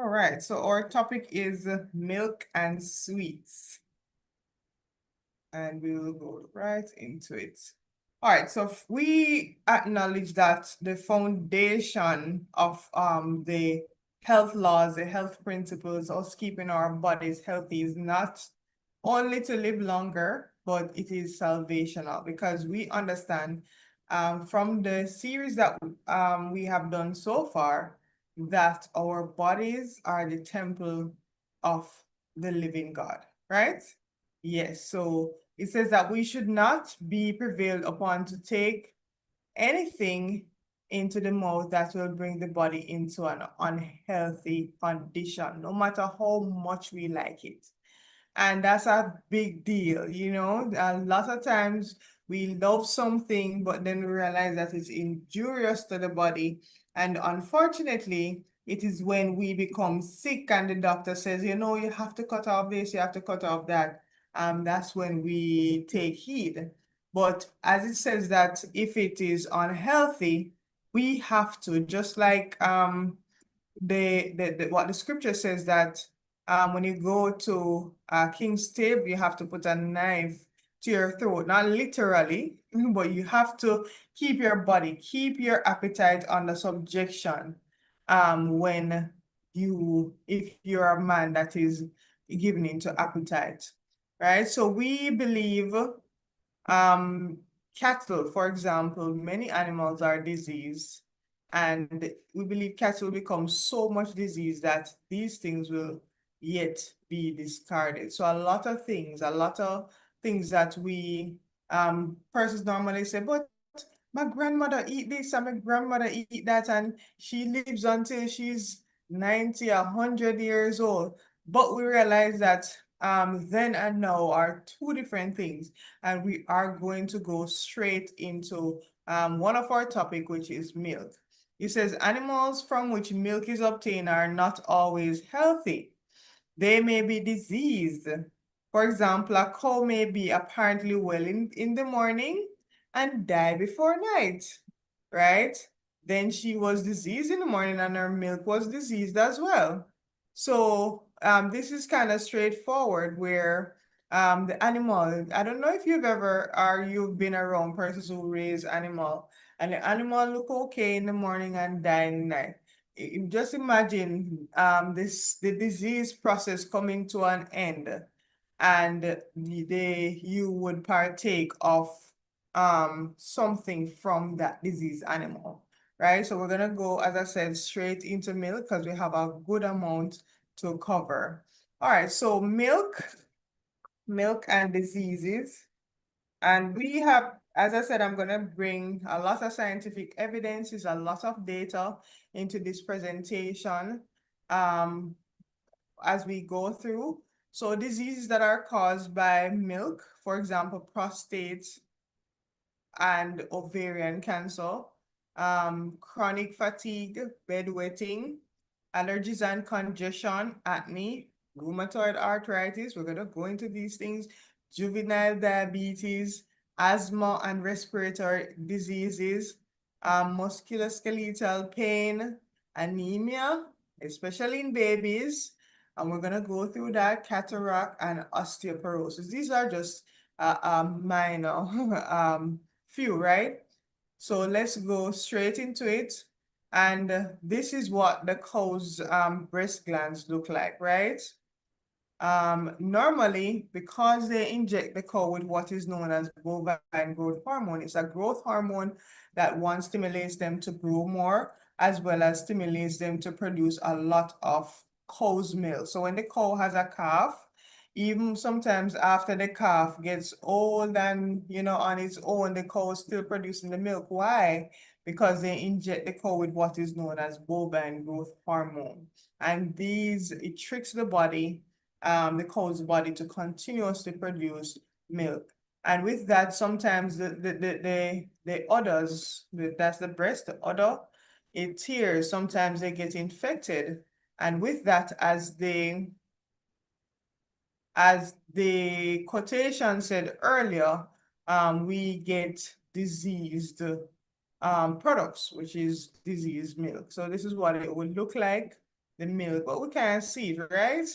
All right, so our topic is milk and sweets, and we will go right into it. All right, so we acknowledge that the foundation of the health laws, the health principles, us keeping our bodies healthy is not only to live longer, but it is salvational because we understand from the series that we have done so far that our bodies are the temple of the living God, right? Yes, so it says that we should not be prevailed upon to take anything into the mouth that will bring the body into an unhealthy condition, no matter how much we like it. And that's a big deal, you know. A lot of times we love something, but then we realize that it's injurious to the body. And unfortunately, it is when we become sick and the doctor says, you know, you have to cut off this, you have to cut off that. That's when we take heed. But as it says that if it is unhealthy, we have to, just like what the scripture says that when you go to king's table, you have to put a knife to your throat, not literally, but you have to keep your body, keep your appetite under subjection when if you're a man that is given into appetite, right? So we believe cattle, for example, many animals are diseased, and we believe cattle will become so much disease that these things will yet be discarded. So a lot of things that we persons normally say, but my grandmother eat this and my grandmother eat that, and she lives until she's 90, 100 years old. But we realize that then and now are two different things, and we are going to go straight into one of our topic, which is milk. It says animals from which milk is obtained are not always healthy. They may be diseased. For example, a cow may be apparently well in the morning and die before night, right? Then she was diseased in the morning and her milk was diseased as well. So this is kind of straightforward where the animal, I don't know if you've been around persons who raise animal and the animal look okay in the morning and die in the night. Just imagine the disease process coming to an end, and you would partake of something from that diseased animal, right? So we're gonna go, as I said, straight into milk because we have a good amount to cover. All right, so milk and diseases. And we have, as I said, I'm going to bring a lot of scientific evidences, a lot of data into this presentation as we go through. So diseases that are caused by milk, for example, prostate and ovarian cancer, chronic fatigue, bedwetting, allergies and congestion, acne, rheumatoid arthritis. We're going to go into these things, juvenile diabetes, asthma and respiratory diseases, musculoskeletal pain, anemia, especially in babies. And we're going to go through that, cataract and osteoporosis. These are just minor few, right? So let's go straight into it. And this is what the cow's breast glands look like, right? Normally, because they inject the cow with what is known as bovine growth hormone, it's a growth hormone that one stimulates them to grow more, as well as stimulates them to produce a lot of cow's milk. So when the cow has a calf, even sometimes after the calf gets old and, you know, on its own, the cow is still producing the milk. Why? Because they inject the cow with what is known as bovine growth hormone. And it tricks the cow's body to continuously produce milk. And with that, sometimes the udders, that's the breast, the udder, it tears. Sometimes they get infected. And with that, as the quotation said earlier, we get diseased products, which is diseased milk. So this is what it would look like. the milk, but we can't see it, right?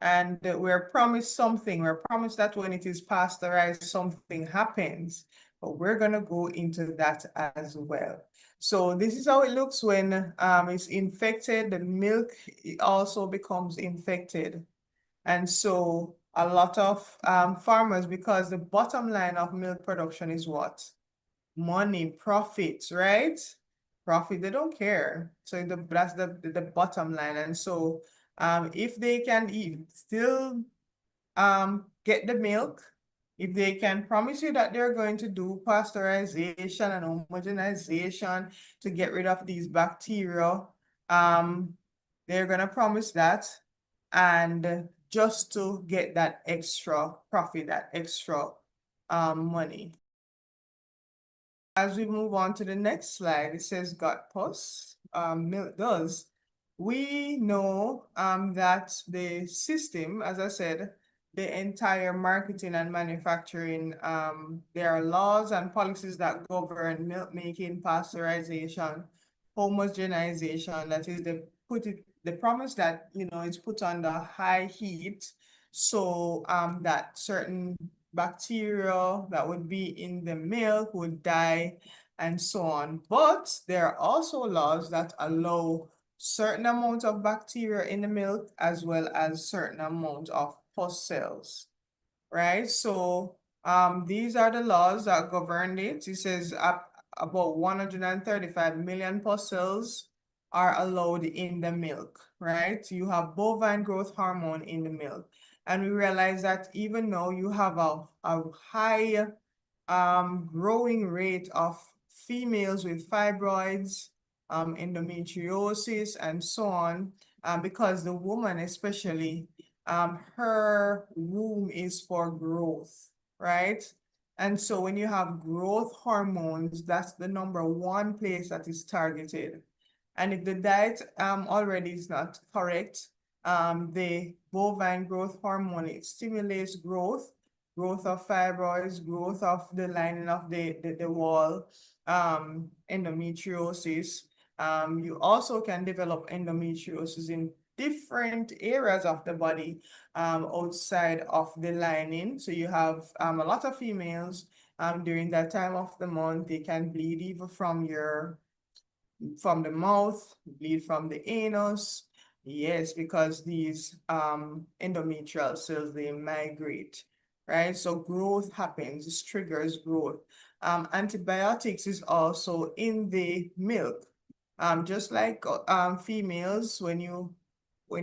And we're promised something. We're promised that when it is pasteurized, something happens. But we're going to go into that as well. So this is how it looks when it's infected. The milk also becomes infected. And so a lot of farmers, because the bottom line of milk production is what? Money, profits, right? Profit, they don't care. So that's the bottom line. And so if they can still get the milk, if they can promise you that they're going to do pasteurization and homogenization to get rid of these bacteria, they're going to promise that, and just to get that extra profit, that extra money. As we move on to the next slide, it says gut pus, milk does. We know that the system, as I said, the entire marketing and manufacturing, there are laws and policies that govern milk making, pasteurization, homogenization. That is the promise that, you know, it's put under high heat so that certain bacteria that would be in the milk would die and so on. But there are also laws that allow certain amount of bacteria in the milk as well as certain amount of pus cells, right? So these are the laws that govern it. It says about 135 million pus cells are allowed in the milk, right? You have bovine growth hormone in the milk. And we realize that even though you have a high growing rate of females with fibroids, endometriosis, and so on, because the woman especially, her womb is for growth, right? And so when you have growth hormones, that's the number one place that is targeted. And if the diet already is not correct, the bovine growth hormone, it stimulates growth of fibroids, growth of the lining of the wall, endometriosis. You also can develop endometriosis in different areas of the body outside of the lining. So you have a lot of females during that time of the month, they can bleed either from the mouth, bleed from the anus. Yes, because these endometrial cells, they migrate, right? So growth happens, this triggers growth. Antibiotics is also in the milk. Just like females, when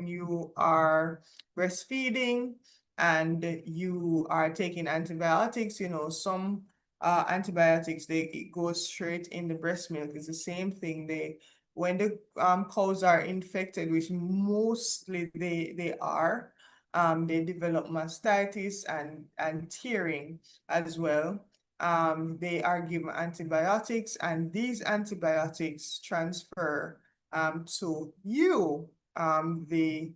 you are breastfeeding and you are taking antibiotics, you know, some antibiotics, it goes straight in the breast milk. It's the same thing. When the cows are infected, which mostly they are, they develop mastitis and tearing as well. They are given antibiotics, and these antibiotics transfer to you, the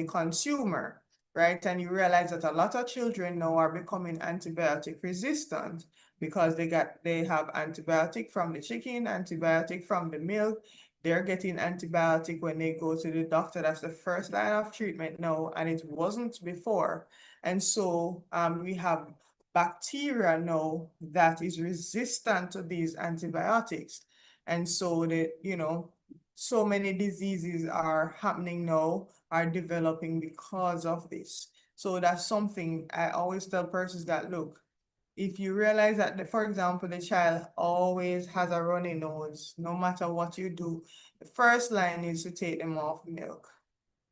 consumer, right? And you realize that a lot of children now are becoming antibiotic resistant because they have antibiotic from the chicken, antibiotic from the milk. They're getting antibiotic when they go to the doctor. That's the first line of treatment now, and it wasn't before. And so we have bacteria now that is resistant to these antibiotics. And so so many diseases are happening now, are developing because of this. So that's something I always tell persons that, look, if you realize that, for example, the child always has a runny nose, no matter what you do, the first line is to take them off milk,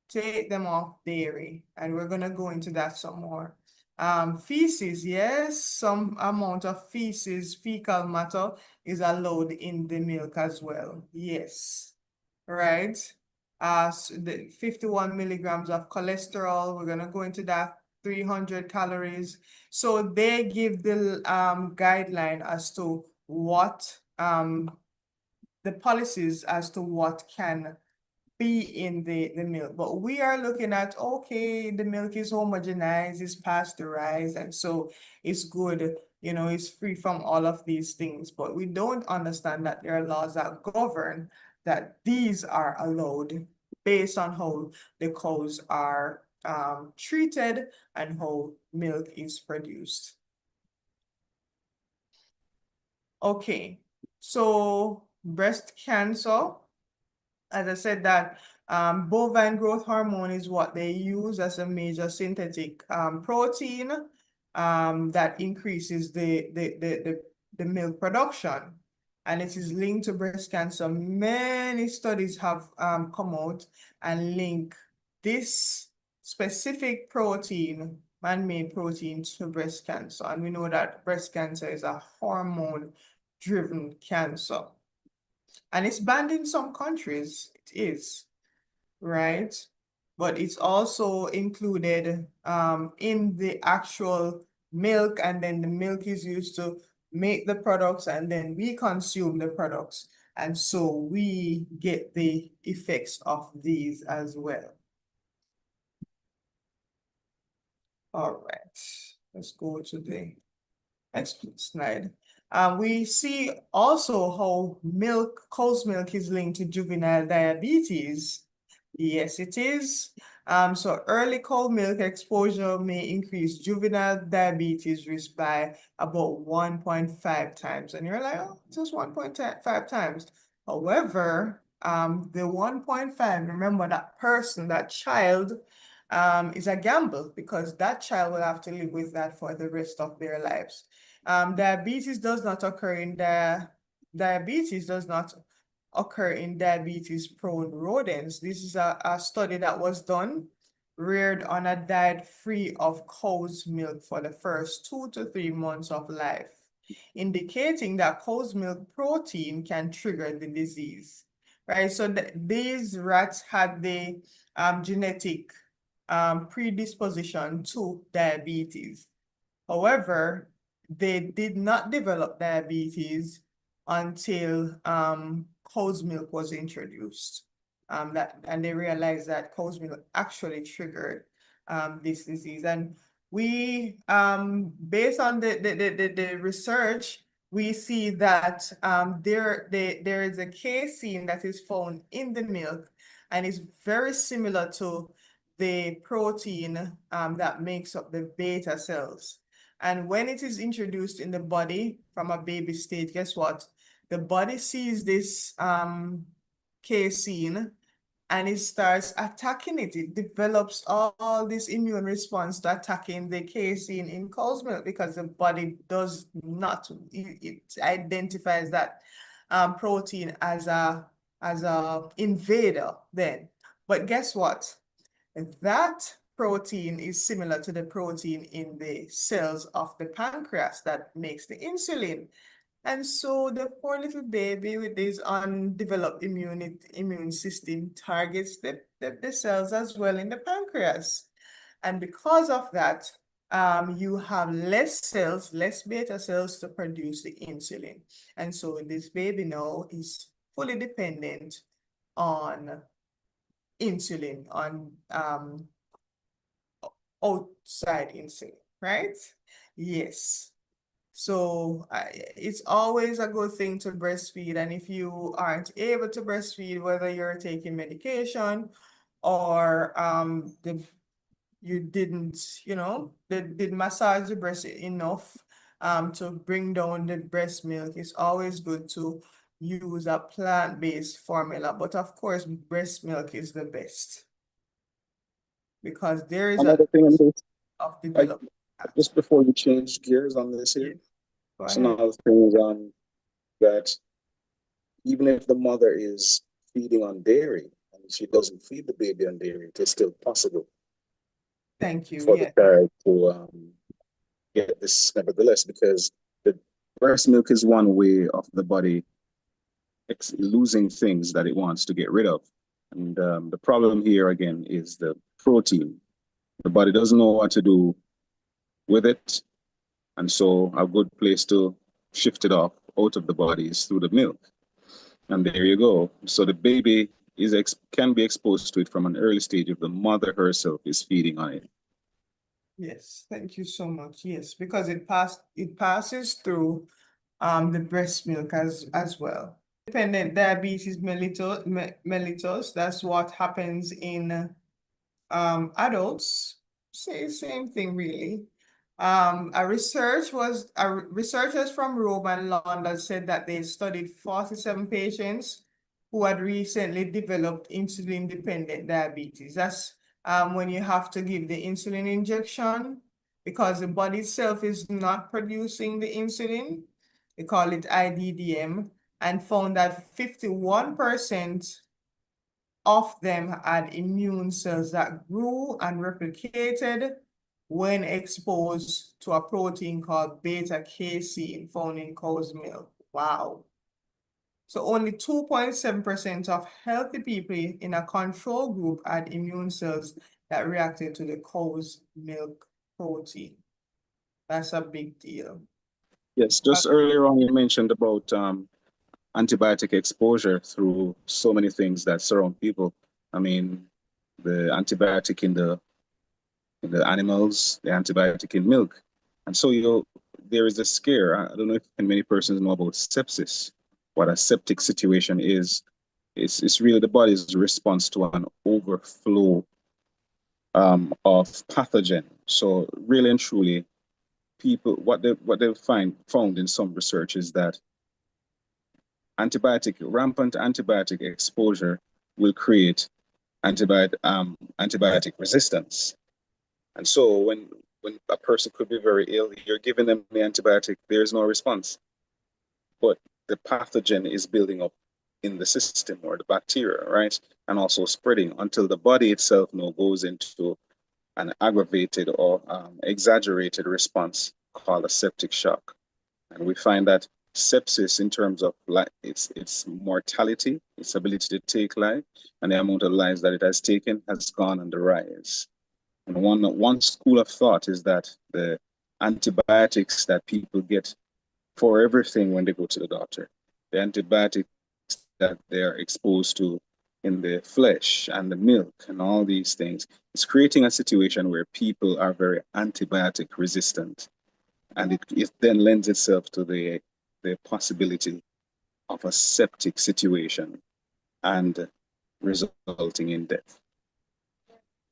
take them off dairy, and we're going to go into that some more. Feces, yes, some amount of feces, fecal matter is allowed in the milk as well. Yes, right. So the 51 milligrams of cholesterol, we're going to go into that, 300 calories. So they give the guideline as to what the policies as to what can be in the milk. But we are looking at, okay, the milk is homogenized, it's pasteurized, and so it's good, you know, it's free from all of these things. But we don't understand that there are laws that govern that these are allowed based on how the cows are treated and how milk is produced. Okay, so breast cancer, as I said, that bovine growth hormone is what they use as a major synthetic protein that increases the milk production, and it is linked to breast cancer. Many studies have come out and link this specific protein, man-made protein, to breast cancer, and we know that breast cancer is a hormone-driven cancer. And it's banned in some countries, it is, right? But it's also included in the actual milk, and then the milk is used to make the products, and then we consume the products. And so we get the effects of these as well. All right, let's go to the next slide. We see also how cow's milk is linked to juvenile diabetes. Yes, it is. So early cow milk exposure may increase juvenile diabetes risk by about 1.5 times. And you're like, oh, just 1.5 times. However, the 1.5, remember that person, that child, is a gamble, because that child will have to live with that for the rest of their lives. Diabetes does not occur in diabetes-prone rodents. This is a study that was done, reared on a diet free of cow's milk for the first 2 to 3 months of life, indicating that cow's milk protein can trigger the disease, right? So these rats had the genetic predisposition to diabetes. However, they did not develop diabetes until cow's milk was introduced. And they realized that cow's milk actually triggered this disease. And we, based on the research, we see that there is a casein that is found in the milk, and is very similar to the protein that makes up the beta cells. And when it is introduced in the body from a baby state, guess what? The body sees this casein, and it starts attacking it. It develops all this immune response to attacking the casein in cow's milk, because the body does not, it identifies that protein as a invader then. But guess what? That protein is similar to the protein in the cells of the pancreas that makes the insulin. And so the poor little baby with this undeveloped immune system targets the cells as well in the pancreas. And because of that, you have less cells, less beta cells to produce the insulin. And so this baby now is fully dependent on insulin, on outside insulin, right? Yes. So it's always a good thing to breastfeed. And if you aren't able to breastfeed, whether you're taking medication or you didn't, they didn't massage the breast enough to bring down the breast milk, it's always good to use a plant-based formula. But of course, breast milk is the best, because there is Another thing in this, of development. just before you change gears on this here, Go some ahead. other things that even if the mother is feeding on dairy and she doesn't feed the baby on dairy, it is still possible Thank you. for Yeah. the child to get this nevertheless, because the breast milk is one way of the body losing things that it wants to get rid of. And the problem here again is the protein. The body doesn't know what to do with it. And so a good place to shift it off out of the body is through the milk. And there you go. So the baby can be exposed to it from an early stage if the mother herself is feeding on it. Yes, thank you so much. Yes, because it passes through the breast milk as well. Independent diabetes mellitus, that's what happens in adults. Same thing really. Researchers from Rome and London said that they studied 47 patients who had recently developed insulin-dependent diabetes. That's when you have to give the insulin injection because the body itself is not producing the insulin. They call it IDDM, and found that 51% of them had immune cells that grew and replicated when exposed to a protein called beta casein found in cow's milk. Wow. So only 2.7% of healthy people in a control group had immune cells that reacted to the cow's milk protein. That's a big deal. Yes, just earlier on you mentioned about antibiotic exposure through so many things that surround people. I mean, the antibiotic in the animals, the antibiotic in milk. And so there is a scare. I don't know if many persons know about sepsis. What a septic situation is, it's really the body's response to an overflow of pathogen. So really and truly, people what they found in some research is that rampant antibiotic exposure will create antibiotic resistance. And so when a person could be very ill, you're giving them the antibiotic, there's no response. But the pathogen is building up in the system or the bacteria, right? And also spreading until the body itself now goes into an aggravated or exaggerated response called a septic shock. And we find that sepsis, in terms of its mortality, its ability to take life, and the amount of lives that it has taken has gone on the rise. And one school of thought is that the antibiotics that people get for everything when they go to the doctor, the antibiotics that they are exposed to in the flesh and the milk and all these things, it's creating a situation where people are very antibiotic resistant. And it then lends itself to the possibility of a septic situation and resulting in death.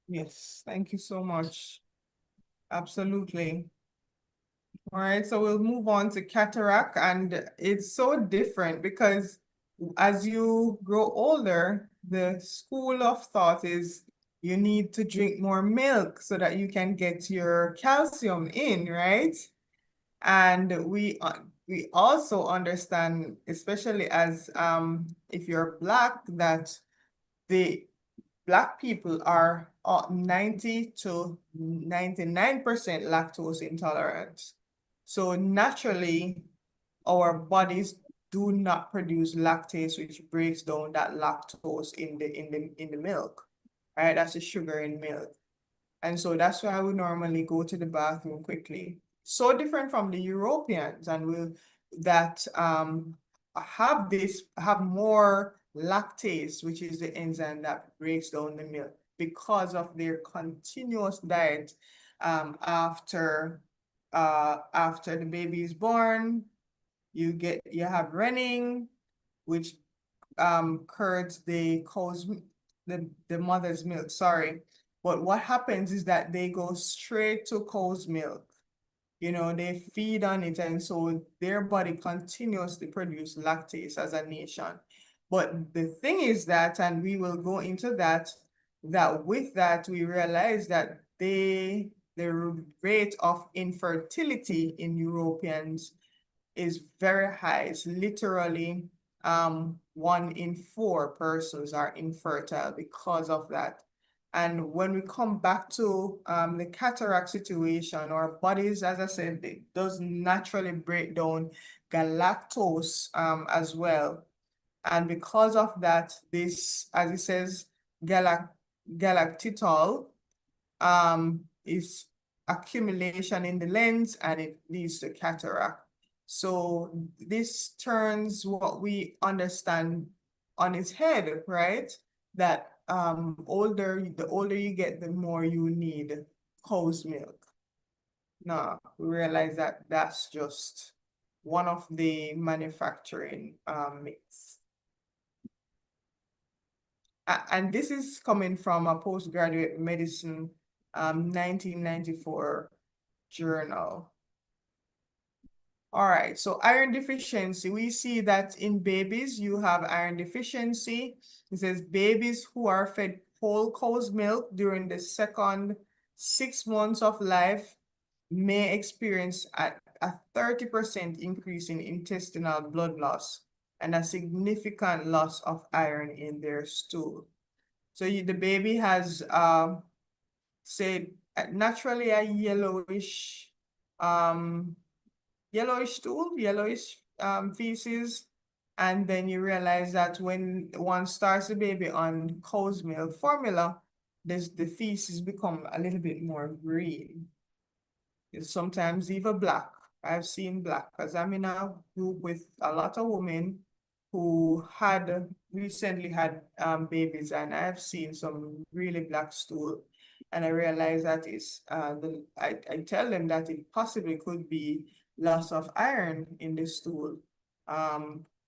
Yes, thank you so much. Absolutely. All right, so we'll move on to cataract, and it's so different because as you grow older, the school of thought is you need to drink more milk so that you can get your calcium in, right? And we also understand, especially as if you're Black, that the Black people are 90 to 99% lactose intolerant. So naturally, our bodies do not produce lactase, which breaks down that lactose in the milk, right? That's the sugar in milk. And so that's why we normally go to the bathroom quickly. So different from the Europeans, and will that have more lactase, which is the enzyme that breaks down the milk, because of their continuous diet after the baby is born. You have renning, which curds the the mother's milk, sorry. But what happens is that they go straight to cow's milk. You know, they feed on it, and so their body continuously produce lactase as a nation. But the thing is that, and we will go into that, that with that, we realize that the rate of infertility in Europeans is very high. It's literally 1 in 4 persons are infertile because of that. And when we come back to the cataract situation, our bodies, as I said, it does naturally break down galactose as well. And because of that, this, as it says, galactitol is accumulation in the lens, and it leads to cataract. So this turns what we understand on its head, right? That the older you get, the more you need cow's milk. Now, we realize that that's just one of the manufacturing myths. And this is coming from a postgraduate medicine 1994 journal. All right, so iron deficiency, we see that in babies, you have iron deficiency. It says babies who are fed whole cow's milk during the second 6 months of life may experience a 30% increase in intestinal blood loss and a significant loss of iron in their stool. So the baby has, say, naturally a yellowish stool, yellowish feces. And then you realize that when one starts the baby on cow's milk formula, the feces become a little bit more green. It's sometimes even black. I've seen black because I'm in a group with a lot of women who had recently had babies, and I've seen some really black stool. And I realize that I tell them that it possibly could be loss of iron in the stool,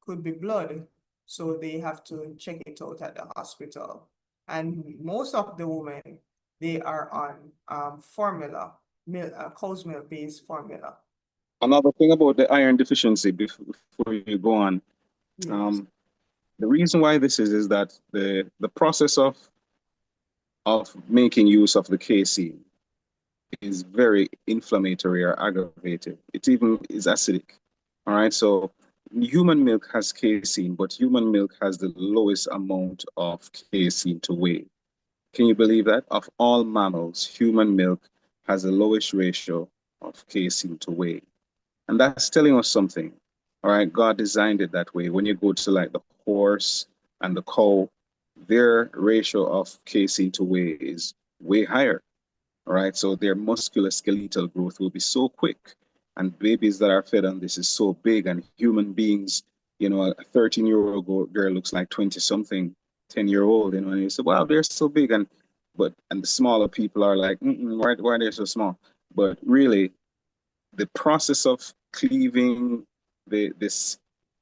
could be blood. So they have to check it out at the hospital. And most of the women, they are on formula, cow's milk based formula. Another thing about the iron deficiency before you go on, Yes. um, the reason why this is that the process of making use of the casein is very inflammatory or aggravated. It even is acidic. All right. So human milk has casein, but human milk has the lowest amount of casein to whey. Can you believe that? Of all mammals, human milk has the lowest ratio of casein to whey. And that's telling us something. All right. God designed it that way. When you go to like the horse and the cow, their ratio of casein to whey is way higher. All right. So their musculoskeletal growth will be so quick. And babies that are fed on this is so big. And human beings, a 13-year-old girl looks like 20 something, 10-year-old, and you say, wow, they're so big. And the smaller people are like, why are they so small? But really, the process of cleaving this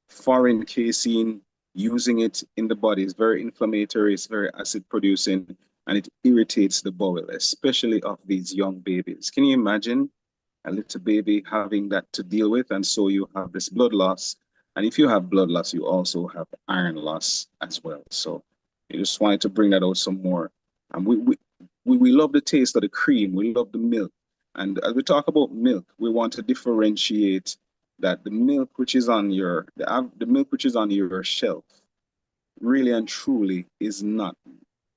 foreign casein, using it in the body is very inflammatory, it's very acid producing, and it irritates the bowel, especially of these young babies. Can you imagine a little baby having that to deal with? And so you have this blood loss. And if you have blood loss, you also have iron loss as well. So I just wanted to bring that out some more. And we love the taste of the cream, we love the milk. And as we talk about milk, we want to differentiate that the milk which is on the milk which is on your shelf really and truly is not,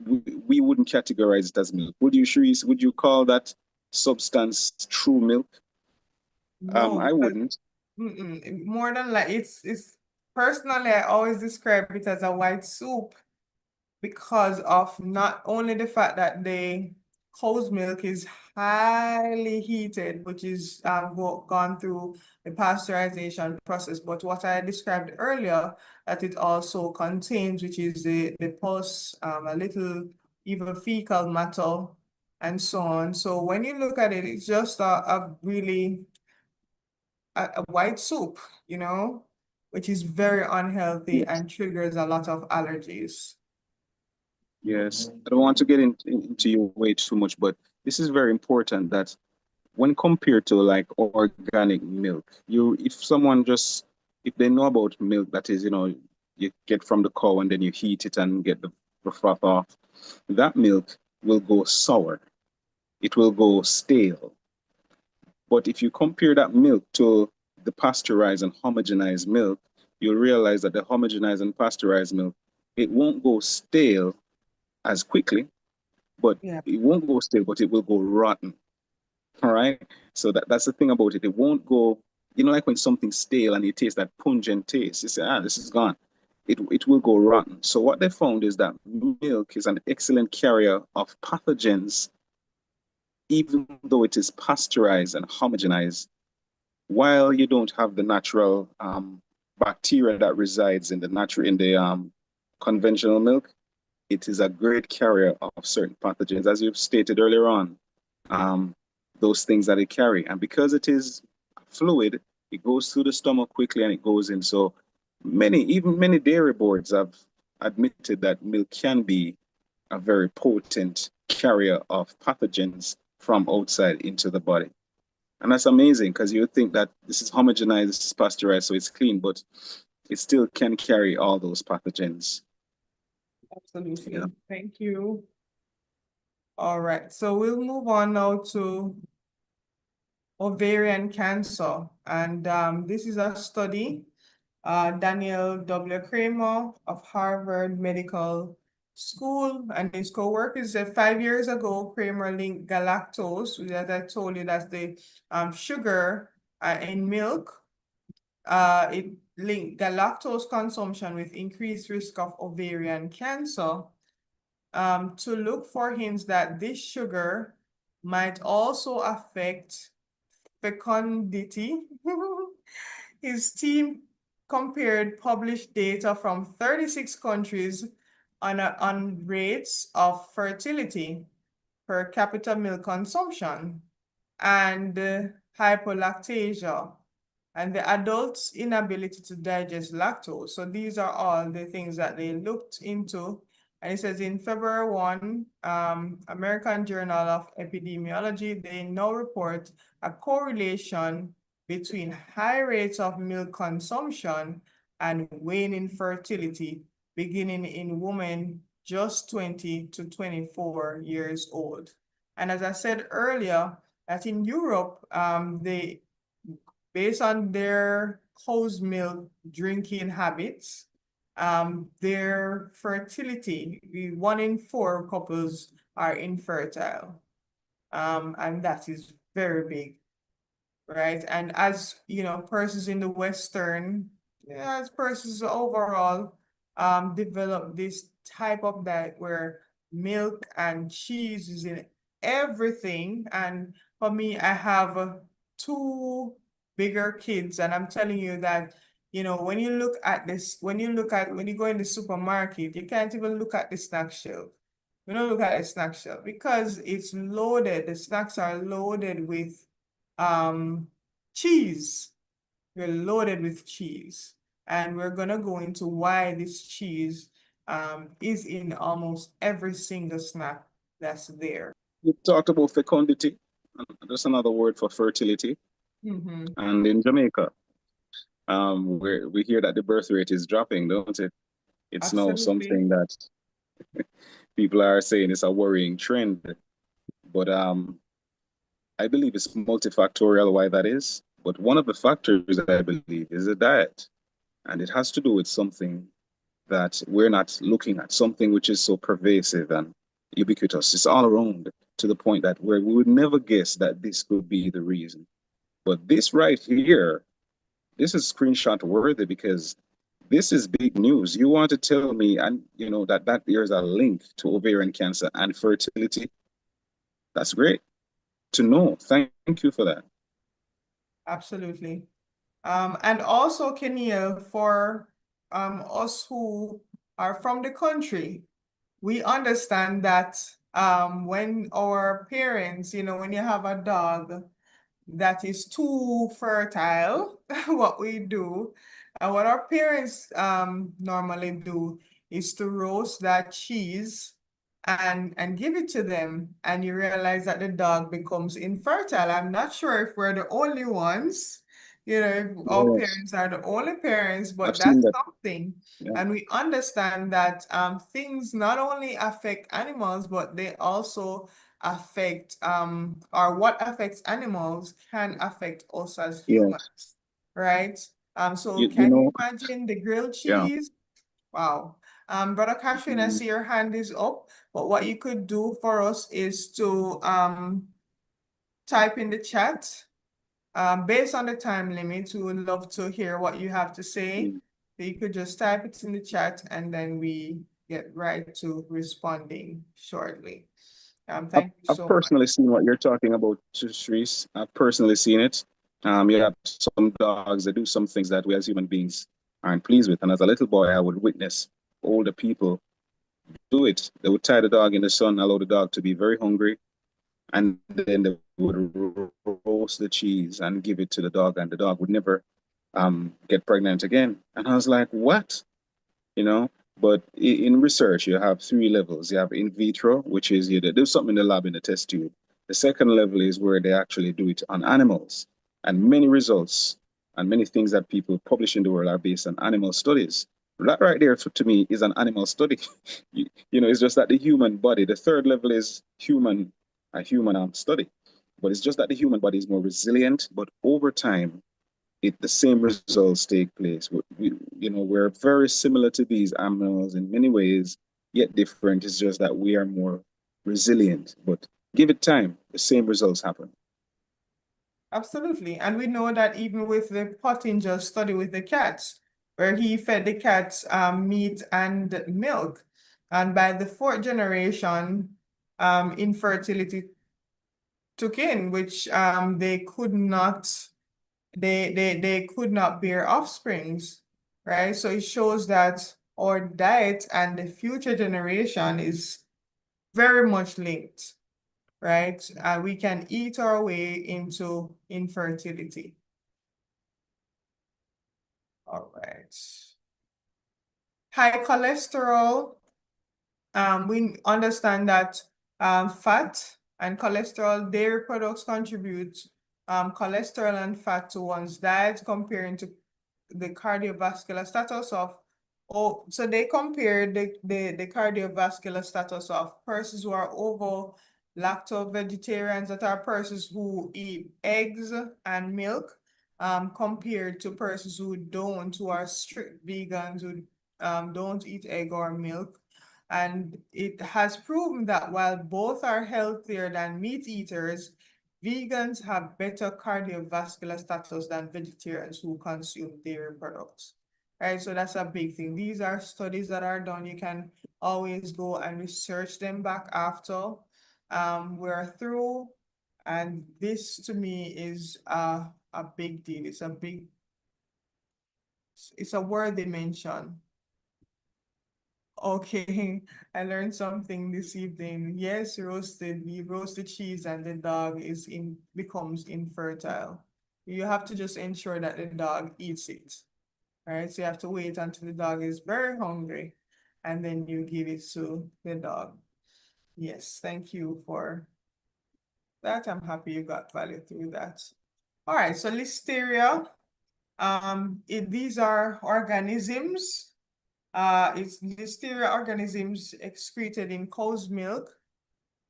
we wouldn't categorize it as milk. Would you, Schrice? Would you call that substance true milk? No, I because wouldn't. more than like it's personally I always describe it as a white soup because of not only the fact that the cow's milk is highly heated, which is gone through the pasteurization process, but what I described earlier, that it also contains, which is the pus, a little even fecal matter, and so on. So when you look at it, it's just a really a white soup, which is very unhealthy Yes. and triggers a lot of allergies. Yes. I don't want to get into your way too much, but this is very important that when compared to like organic milk, if they know about milk, that is, you get from the cow and then you heat it and get the froth off, that milk will go sour. It will go stale. But if you compare that milk to the pasteurized and homogenized milk, you'll realize that the homogenized and pasteurized milk, it won't go stale as quickly, but Yeah. it won't go stale, but it will go rotten. All right. So that's the thing about it. It won't go, like when something's stale and you taste that pungent taste, you say, this is gone. It will go rotten. So what they found is that milk is an excellent carrier of pathogens, even though it is pasteurized and homogenized, while you don't have the natural bacteria that resides in the conventional milk. It is a great carrier of certain pathogens, as you've stated earlier on, um, those things that it carry. And because it is fluid, it goes through the stomach quickly and it goes in. So even many dairy boards have admitted that milk can be a very potent carrier of pathogens from outside into the body. And that's amazing because you think that this is homogenized, this is pasteurized, so it's clean, but it still can carry all those pathogens. Absolutely. Yeah. Thank you. All right, so we'll move on now to ovarian cancer. And this is a study. Daniel W. Kramer of Harvard Medical School and his co-workers said 5 years ago, Kramer linked galactose, that I told you that's the sugar in milk. It linked galactose consumption with increased risk of ovarian cancer. To look for hints that this sugar might also affect fecundity. His team compared published data from 36 countries on rates of fertility per capita milk consumption and hypolactasia and the adult's inability to digest lactose. So these are all the things that they looked into. And it says in February 1, American Journal of Epidemiology, they now report a correlation between high rates of milk consumption and waning fertility beginning in women just 20 to 24 years old. And as I said earlier, that in Europe, based on their cow's milk drinking habits, their fertility, 1 in 4 couples are infertile. And that is very big, right? And as you know, persons in the Western, as persons overall, develop this type of diet where milk and cheese is in everything. And for me, I have 2 bigger kids, and I'm telling you that, you know, when you look at this, when you go in the supermarket, you can't even look at the snack shelf. We don't look at the snack shelf because it's loaded. The snacks are loaded with cheese. We're loaded with cheese. And we're gonna go into why this cheese is in almost every single snack that's there. You talked about fecundity, and that's another word for fertility. And in Jamaica, where we hear that the birth rate is dropping, don't it? It's now Absolutely. something that people are saying is a worrying trend. But I believe it's multifactorial why that is. But one of the factors that I believe is the diet. And it has to do with something that we're not looking at, something which is so pervasive and ubiquitous. It's all around to the point that we would never guess that this could be the reason. But this right here, this is screenshot worthy because this is big news. You want to tell me, and you know that there's a link to ovarian cancer and fertility. That's great to know. Thank you for that. Absolutely. And also, Keneil, for us who are from the country, we understand that when our parents, you know, when you have a dog that is too fertile, what we do, and what our parents normally do is to roast that cheese and give it to them, and you realize that the dog becomes infertile. I'm not sure if we're the only ones, you know, if our Yes, parents are the only parents, I've but seen that's that. something. Yeah. And we understand that things not only affect animals, but they also affect or what affects animals can affect us as Yes. humans, right? So You can you know, imagine the grilled yeah. cheese? Wow. Brother Catherine, I Mm, see your hand is up, but what you could do for us is to type in the chat. Based on the time limit, we would love to hear what you have to say. mm. So you could just type it in the chat and then we get right to responding shortly. Thank you I've so much. personally seen what you're talking about, Schrice. I've personally seen it. You have some dogs that do some things that we as human beings aren't pleased with. And as a little boy, I would witness older people do it. They would tie the dog in the sun, allow the dog to be very hungry, and then they would roast the cheese and give it to the dog, and the dog would never get pregnant again. And I was like, what? You know? But in research, you have three levels. You have in vitro, which is you do something in the lab in the test tube. The second level is where they actually do it on animals. And many results and many things that people publish in the world are based on animal studies. That right there, to me, is an animal study. It's just that the human body, the third level is a human study. But it's just that the human body is more resilient. But over time, the same results take place. We're very similar to these animals in many ways, yet different. It's just that we are more resilient. But give it time, the same results happen. Absolutely. And we know that even with the Pottinger study with the cats, where he fed the cats meat and milk. And by the fourth generation, infertility took in, which they could not bear offsprings, right? So it shows that our diet and the future generation is very much linked, right? We can eat our way into infertility. All right. High cholesterol. We understand that fat and cholesterol, dairy products contribute cholesterol and fat to one's diet, comparing to the cardiovascular status of, so they compared the cardiovascular status of persons who are ovo lacto vegetarians, that are persons who eat eggs and milk, compared to persons who don't, who are strict vegans, who don't eat egg or milk. And it has proven that while both are healthier than meat eaters, vegans have better cardiovascular status than vegetarians who consume dairy products. Right, so that's a big thing. These are studies that are done. You can always go and research them back after we're through. And this to me is a big deal. It's a worthy mention. Okay, I learned something this evening. Yes, we roasted cheese and the dog becomes infertile. You have to just ensure that the dog eats it. All right, so you have to wait until the dog is very hungry and then you give it to the dog. Yes, thank you for that. I'm happy you got value through that. All right, so listeria, these are organisms. It's listeria organisms excreted in cow's milk,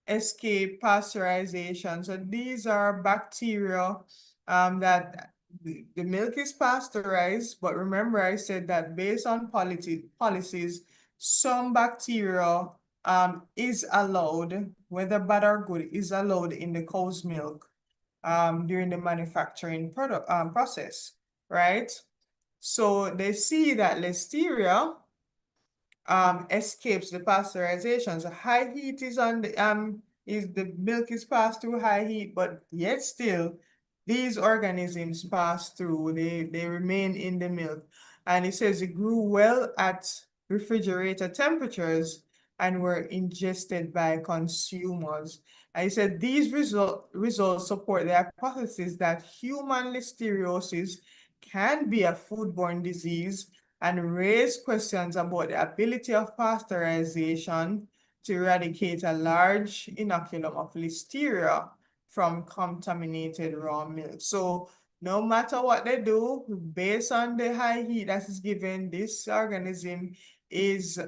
escape pasteurization. So these are bacteria that the milk is pasteurized, but remember I said that based on policies, some bacteria is allowed, whether bad or good, is allowed in the cow's milk during the manufacturing process, right? So they see that listeria escapes the pasteurization. So high heat is on the milk is passed through high heat, but yet still these organisms pass through, they remain in the milk. And it says it grew well at refrigerator temperatures and were ingested by consumers. And he said these results support the hypothesis that human listeriosis can be a foodborne disease and raise questions about the ability of pasteurization to eradicate a large inoculum of listeria from contaminated raw milk. So no matter what they do, based on the high heat that is given, this organism is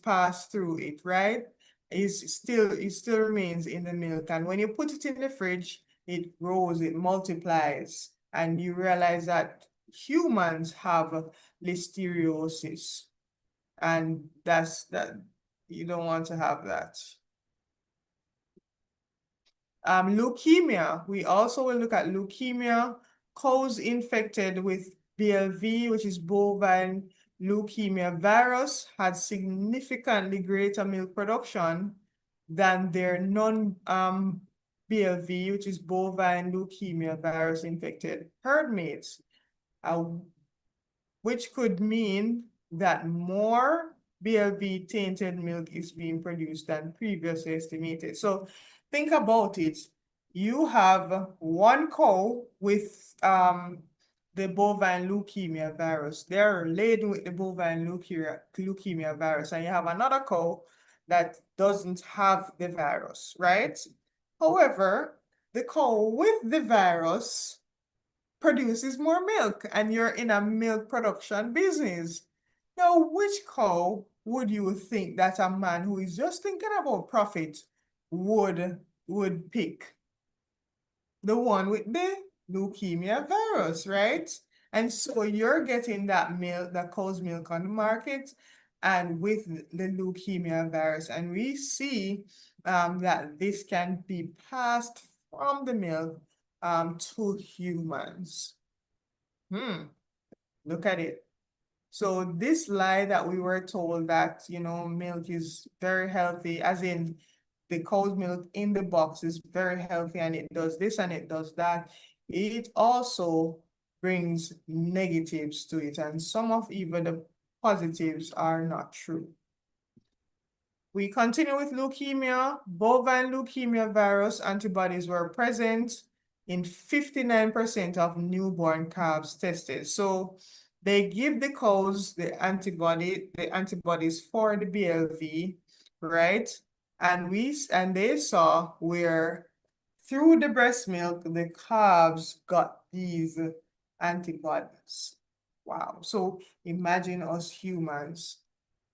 passed through it, right? It still remains in the milk. And when you put it in the fridge, it grows, it multiplies, and you realize that humans have listeriosis, and that you don't want to have that. Leukemia, we also will look at leukemia. Cows infected with BLV, which is bovine leukemia virus, had significantly greater milk production than their BLV, which is bovine leukemia virus infected herd mates, which could mean that more BLV tainted milk is being produced than previously estimated. So think about it. You have one cow with the bovine leukemia virus. They're laden with the bovine leukemia virus, and you have another cow that doesn't have the virus, right? However, the cow with the virus produces more milk, and you're in a milk production business. Now, which cow would you think that a man who is just thinking about profit would pick? The one with the leukemia virus, right? And so you're getting that milk, that cow's milk on the market, and with the leukemia virus. And we see that this can be passed from the milk to humans. Look at it. So this lie that we were told that, milk is very healthy, as in the cow's milk in the box is very healthy and it does this and it does that, it also brings negatives to it. And some of even the positives are not true. We continue with leukemia. Bovine leukemia virus antibodies were present in 59% of newborn calves tested. So they give the cows the antibodies for the BLV, right? And they saw where through the breast milk, the calves got these antibodies. Wow. So imagine us humans.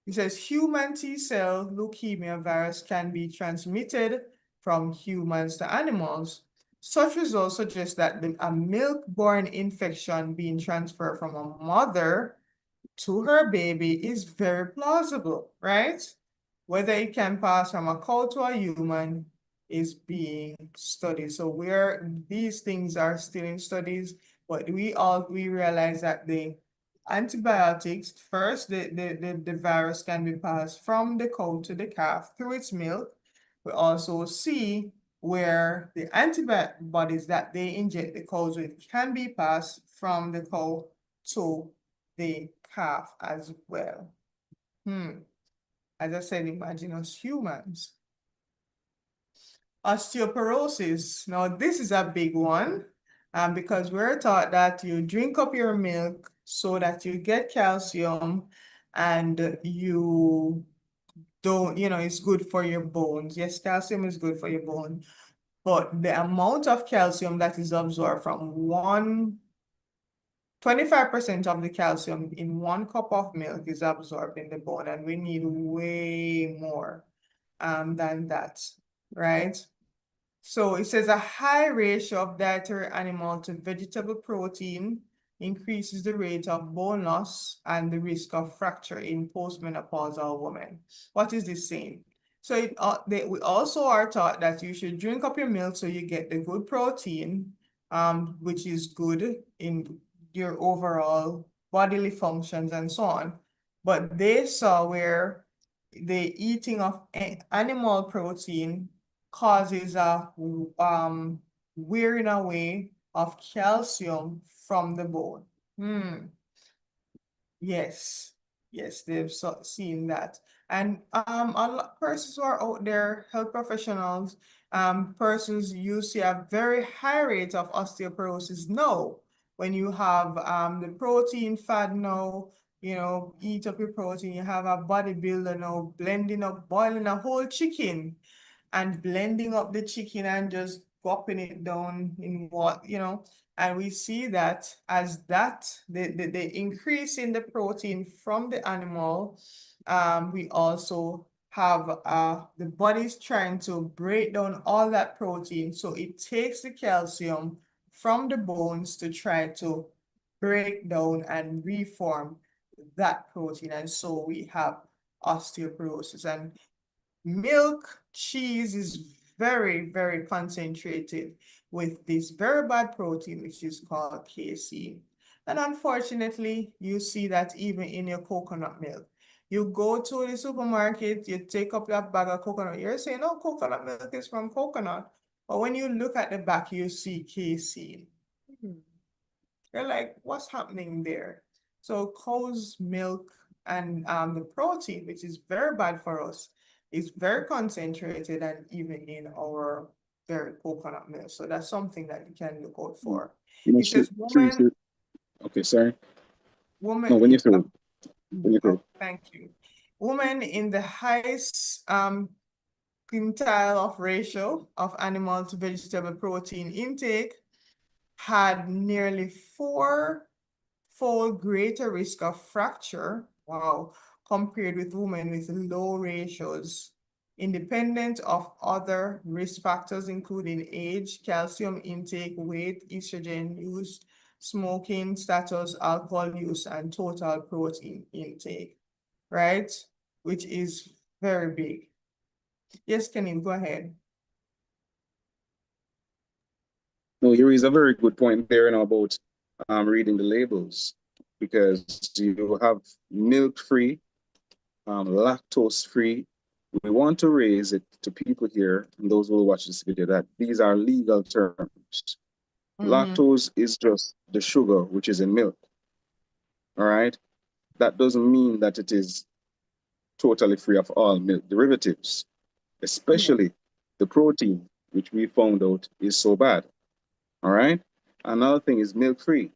It says human T-cell leukemia virus can be transmitted from humans to animals. Such results suggest that a milk-borne infection being transferred from a mother to her baby is very plausible, right? Whether it can pass from a cow to a human is being studied. So these things are still in studies, but we realize that the antibiotics, first, the virus can be passed from the cow to the calf through its milk. We also see where the antibodies that they inject the cows with can be passed from the cow to the calf as well. As I said, imagine us humans. Osteoporosis. Now, this is a big one because we're taught that you drink up your milk so that you get calcium and you don't, it's good for your bones. Yes, calcium is good for your bone, but the amount of calcium that is absorbed from 25% of the calcium in 1 cup of milk is absorbed in the bone, and we need way more than that, right? So it says a high ratio of dietary animal to vegetable protein increases the rate of bone loss and the risk of fracture in postmenopausal women. What is this saying? So we also are taught that you should drink up your milk so you get the good protein, which is good in your overall bodily functions and so on. But they saw where the eating of animal protein causes a wearing away of calcium from the bone. Yes, they've seen that. And a lot persons who are out there, health professionals, persons you see a very high rate of osteoporosis now. When you have the protein fad now, eat up your protein, you have a bodybuilder now blending up, boiling a whole chicken and blending up the chicken and just dropping it down in what, and we see that as the increase in the protein from the animal, we also have the body's trying to break down all that protein. So it takes the calcium from the bones to try to break down and reform that protein. And so we have osteoporosis. And milk, cheese is very, very concentrated with this very bad protein, which is called casein. And unfortunately, you see that even in your coconut milk. You go to the supermarket, you take up that bag of coconut. You're saying, oh, coconut milk is from coconut. But when you look at the back, you see casein. You're like, what's happening there? So cow's milk and the protein, which is very bad for us, is very concentrated and even in our very coconut milk. So that's something that you can look out for. It says women. Okay, sorry. Woman, No, when you're through, when you're oh, through. thank you. Women in the highest quintile of ratio of animal to vegetable protein intake had nearly four-fold greater risk of fracture, wow, compared with women with low ratios, independent of other risk factors, including age, calcium intake, weight, estrogen use, smoking status, alcohol use, and total protein intake, right? Which is very big. Yes, Keneil, go ahead. No, you raise a very good point there now about reading the labels because you have milk-free, lactose-free. We want to raise it to people here and those who will watch this video that these are legal terms. Lactose is just the sugar which is in milk. All right. That doesn't mean that it is totally free of all milk derivatives, Yeah. especially the protein, which we found out is so bad. All right. Another thing is milk free.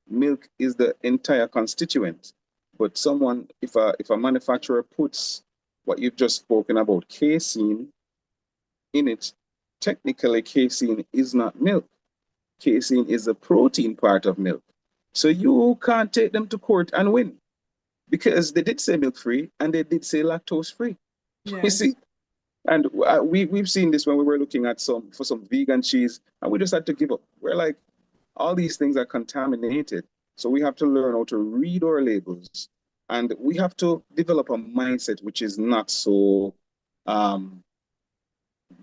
Milk is the entire constituent. But someone, if a manufacturer puts what you've just spoken about, casein in it, technically casein is not milk. Casein is the protein part of milk. So you can't take them to court and win because they did say milk free and they did say lactose free. You see, Yes. and we've seen this when we were looking at some vegan cheese, and we just had to give up. We're like, all these things are contaminated, so we have to learn how to read our labels, and we have to develop a mindset which is not so um,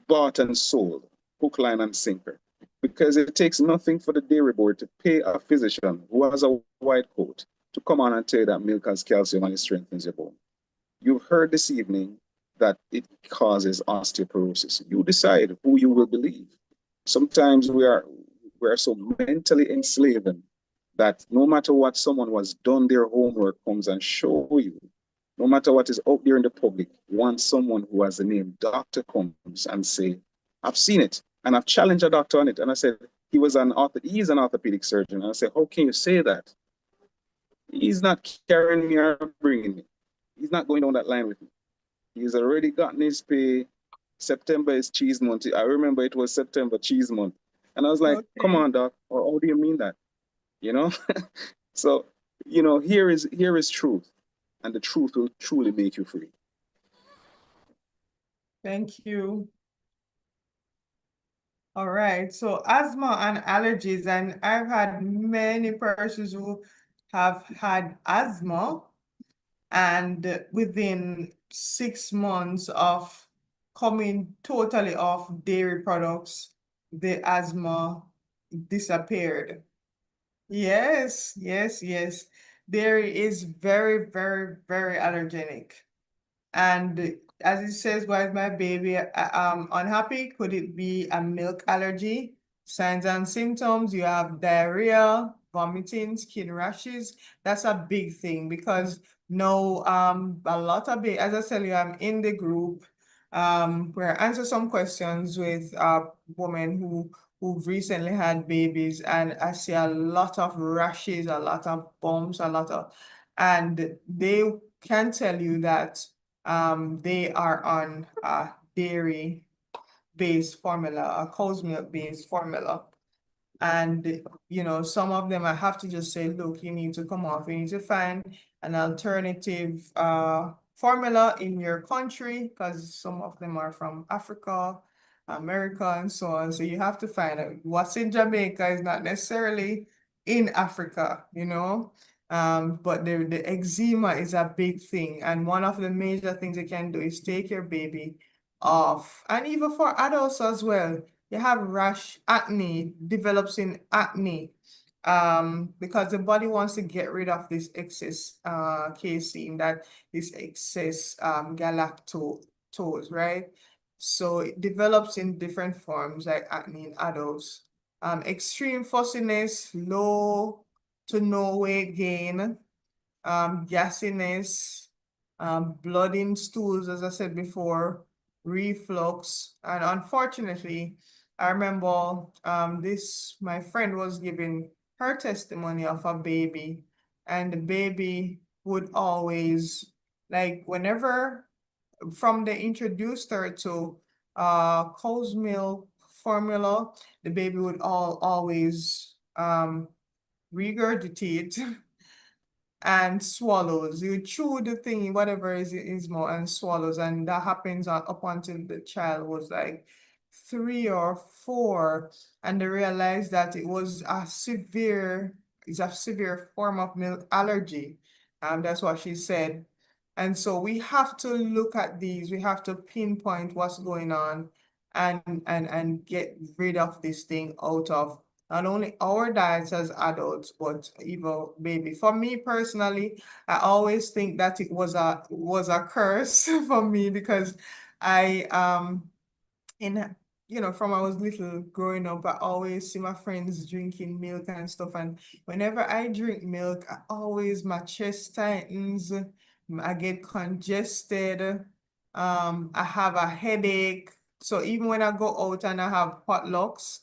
bought and sold, hook, line, and sinker. Because it takes nothing for the dairy board to pay a physician who has a white coat to come on and tell you that milk has calcium and it strengthens your bone. You've heard this evening that it causes osteoporosis. You decide who you will believe. Sometimes we are so mentally enslaved that no matter what someone who has done their homework comes and show you, no matter what is out there in the public, once someone who has the name doctor comes and say, I've seen it, and I've challenged a doctor on it, and I said, he's an orthopedic surgeon, and I said, how can you say that? He's not carrying me or bringing me. He's not going down that line with me. He's already gotten his pay. September is cheese month. I remember it was September cheese month. And I was like, come Okay. on, doc. Or how do you mean that? You know? So, here is truth. And the truth will truly make you free. Thank you. All right. So asthma and allergies, and I've had many persons who have had asthma, and within 6 months of coming totally off dairy products, the asthma disappeared. Yes, yes, yes. Dairy is very, very, very allergenic. And as it says, why is my baby unhappy? Could it be a milk allergy? Signs and symptoms, you have diarrhea, vomiting, skin rashes. That's a big thing because no, a lot of it, as I tell you, I'm in the group where I answer some questions with women who've recently had babies, and I see a lot of rashes, a lot of bumps, and they can tell you that they are on a dairy-based formula, a cow's milk-based formula. And, some of them I have to just say, look, you need to come off. You need to find an alternative formula in your country because some of them are from Africa, America, and so on. So you have to find out what's in Jamaica is not necessarily in Africa, but the eczema is a big thing. And one of the major things you can do is take your baby off. And even for adults as well, you have rash, acne, develops in acne, because the body wants to get rid of this excess casein, this excess galactose, right? So it develops in different forms like acne in adults. Extreme fussiness, low to no weight gain, gassiness, blood in stools, as I said before, reflux. And unfortunately, I remember my friend was giving her testimony of a baby, and the baby would always, like, whenever from they introduced her to cow's milk formula, the baby would always regurgitate and swallows. You chew the thing, whatever is more, and swallows, and that happens up until the child was like 3 or 4, and they realized that it's a severe form of milk allergy. That's what she said. And so we have to look at these, we have to pinpoint what's going on and get rid of this thing out of not only our diets as adults, but even baby. For me personally, I always think that it was a curse for me because I in from I was little growing up, I always see my friends drinking milk and stuff. And whenever I drink milk, my chest tightens, I get congested, I have a headache. So even when I go out and I have potlucks,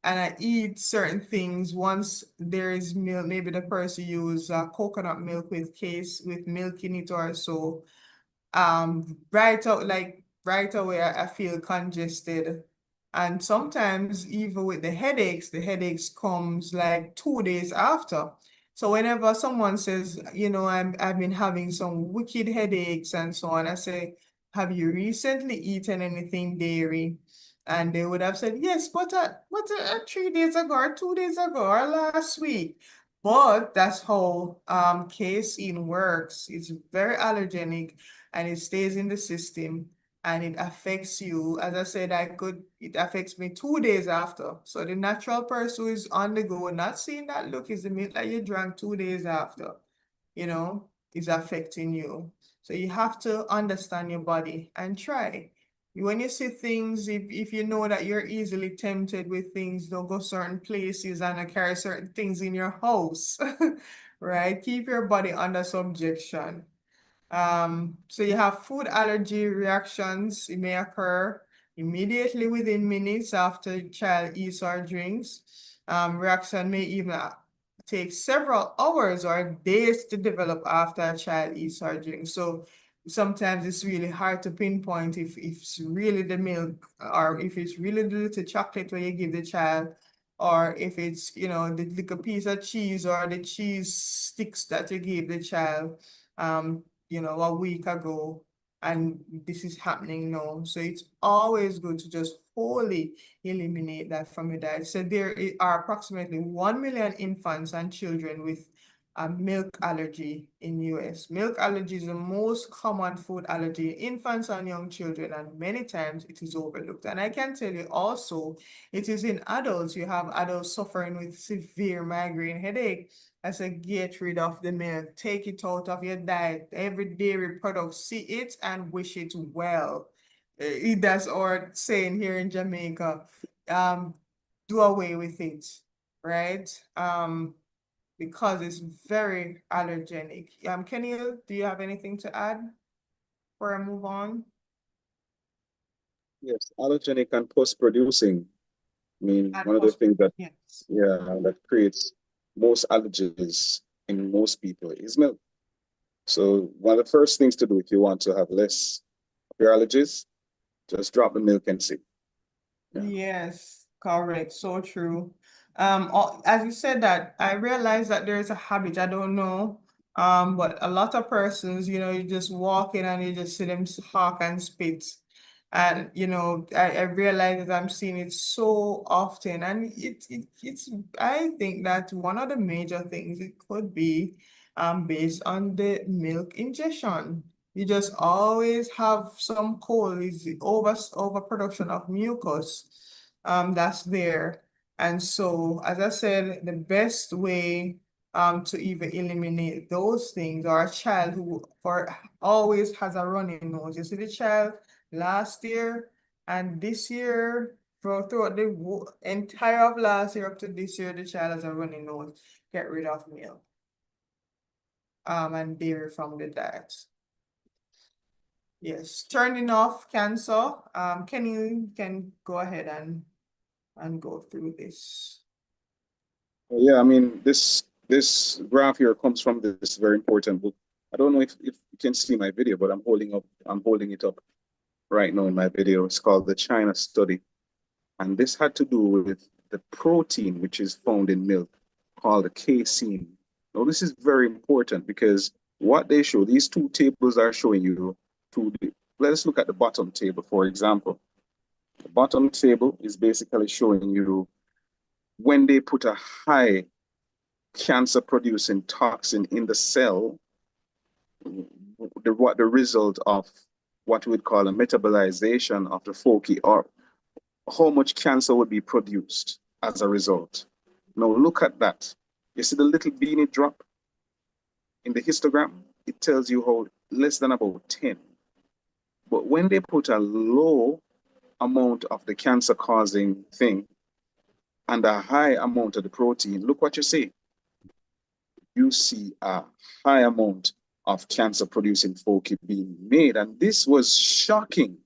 and I eat certain things, once there is milk, maybe the person use coconut milk with milk in it or so, right away I feel congested. And sometimes even with the headaches comes like 2 days after. So whenever someone says, I've been having some wicked headaches and so on, I say, have you recently eaten anything dairy? And they would have said, yes, but 3 days ago or 2 days ago or last week. But that's how casein works. It's very allergenic and it stays in the system and it affects you. As I said, it affects me 2 days after. So the natural person who is on the go, not seeing that look is the milk that you drank 2 days after, is affecting you. So you have to understand your body and try. When you see things, if you know that you're easily tempted with things, don't go certain places and carry certain things in your house, right? Keep your body under subjection. So you have food allergy reactions. It may occur immediately within minutes after the child eats or drinks. Reaction may even take several hours or days to develop after a child eats or drinks. So sometimes it's really hard to pinpoint if it's really the milk or if it's really the little chocolate where you give the child, or if it's, the little piece of cheese or the cheese sticks that you give the child. A week ago, and this is happening now. So it's always good to just wholly eliminate that from your diet. So there are approximately 1 million infants and children with a milk allergy in US. Milk allergy is the most common food allergy in infants and young children, and many times it is overlooked. And I can tell you also, it is in adults. You have adults suffering with severe migraine headache. I said, get rid of the milk, take it out of your diet. Every dairy product, see it and wish it well. That's our saying here in Jamaica. Do away with it, right? Because it's very allergenic. Keneil, do you have anything to add before I move on? Yes, allergenic and post-producing. I mean, And one of the things that, yes. yeah, that creates most allergies in most people is milk. So one of the first things to do if you want to have less of your allergies, just drop the milk and see. Yeah. Yes, correct. So true. As you said that, I realized that there is a habit, I don't know, but a lot of persons, you just walk in and you just see them hawk and spit. And, I realize that I'm seeing it so often. And I think that one of the major things it could be based on the milk ingestion. You just always have some cold, is the overproduction of mucus that's there. And so, as I said, the best way to even eliminate those things, or a child who always has a runny nose. You see the child last year and this year, throughout the entire of last year up to this year, the child has a runny nose. Get rid of milk and dairy from the diet. Yes, turning off cancer. Can you go ahead and go through this? Yeah, I mean, this graph here comes from this very important book. I don't know if you can see my video, but I'm holding it up right now in my video. It's called the China Study. And this had to do with the protein which is found in milk called the casein. Now, this is very important because what they show, these two tables are showing you let us look at the bottom table, for example. The bottom table is basically showing you when they put a high cancer producing toxin in the cell, what the result of what we'd call a metabolization of the foci, or how much cancer would be produced as a result. Now look at that. You see the little beanie drop in the histogram? It tells you how less than about 10. But when they put a low amount of the cancer causing thing and a high amount of the protein, look what you see. You see a high amount of cancer producing foci being made. And this was shocking.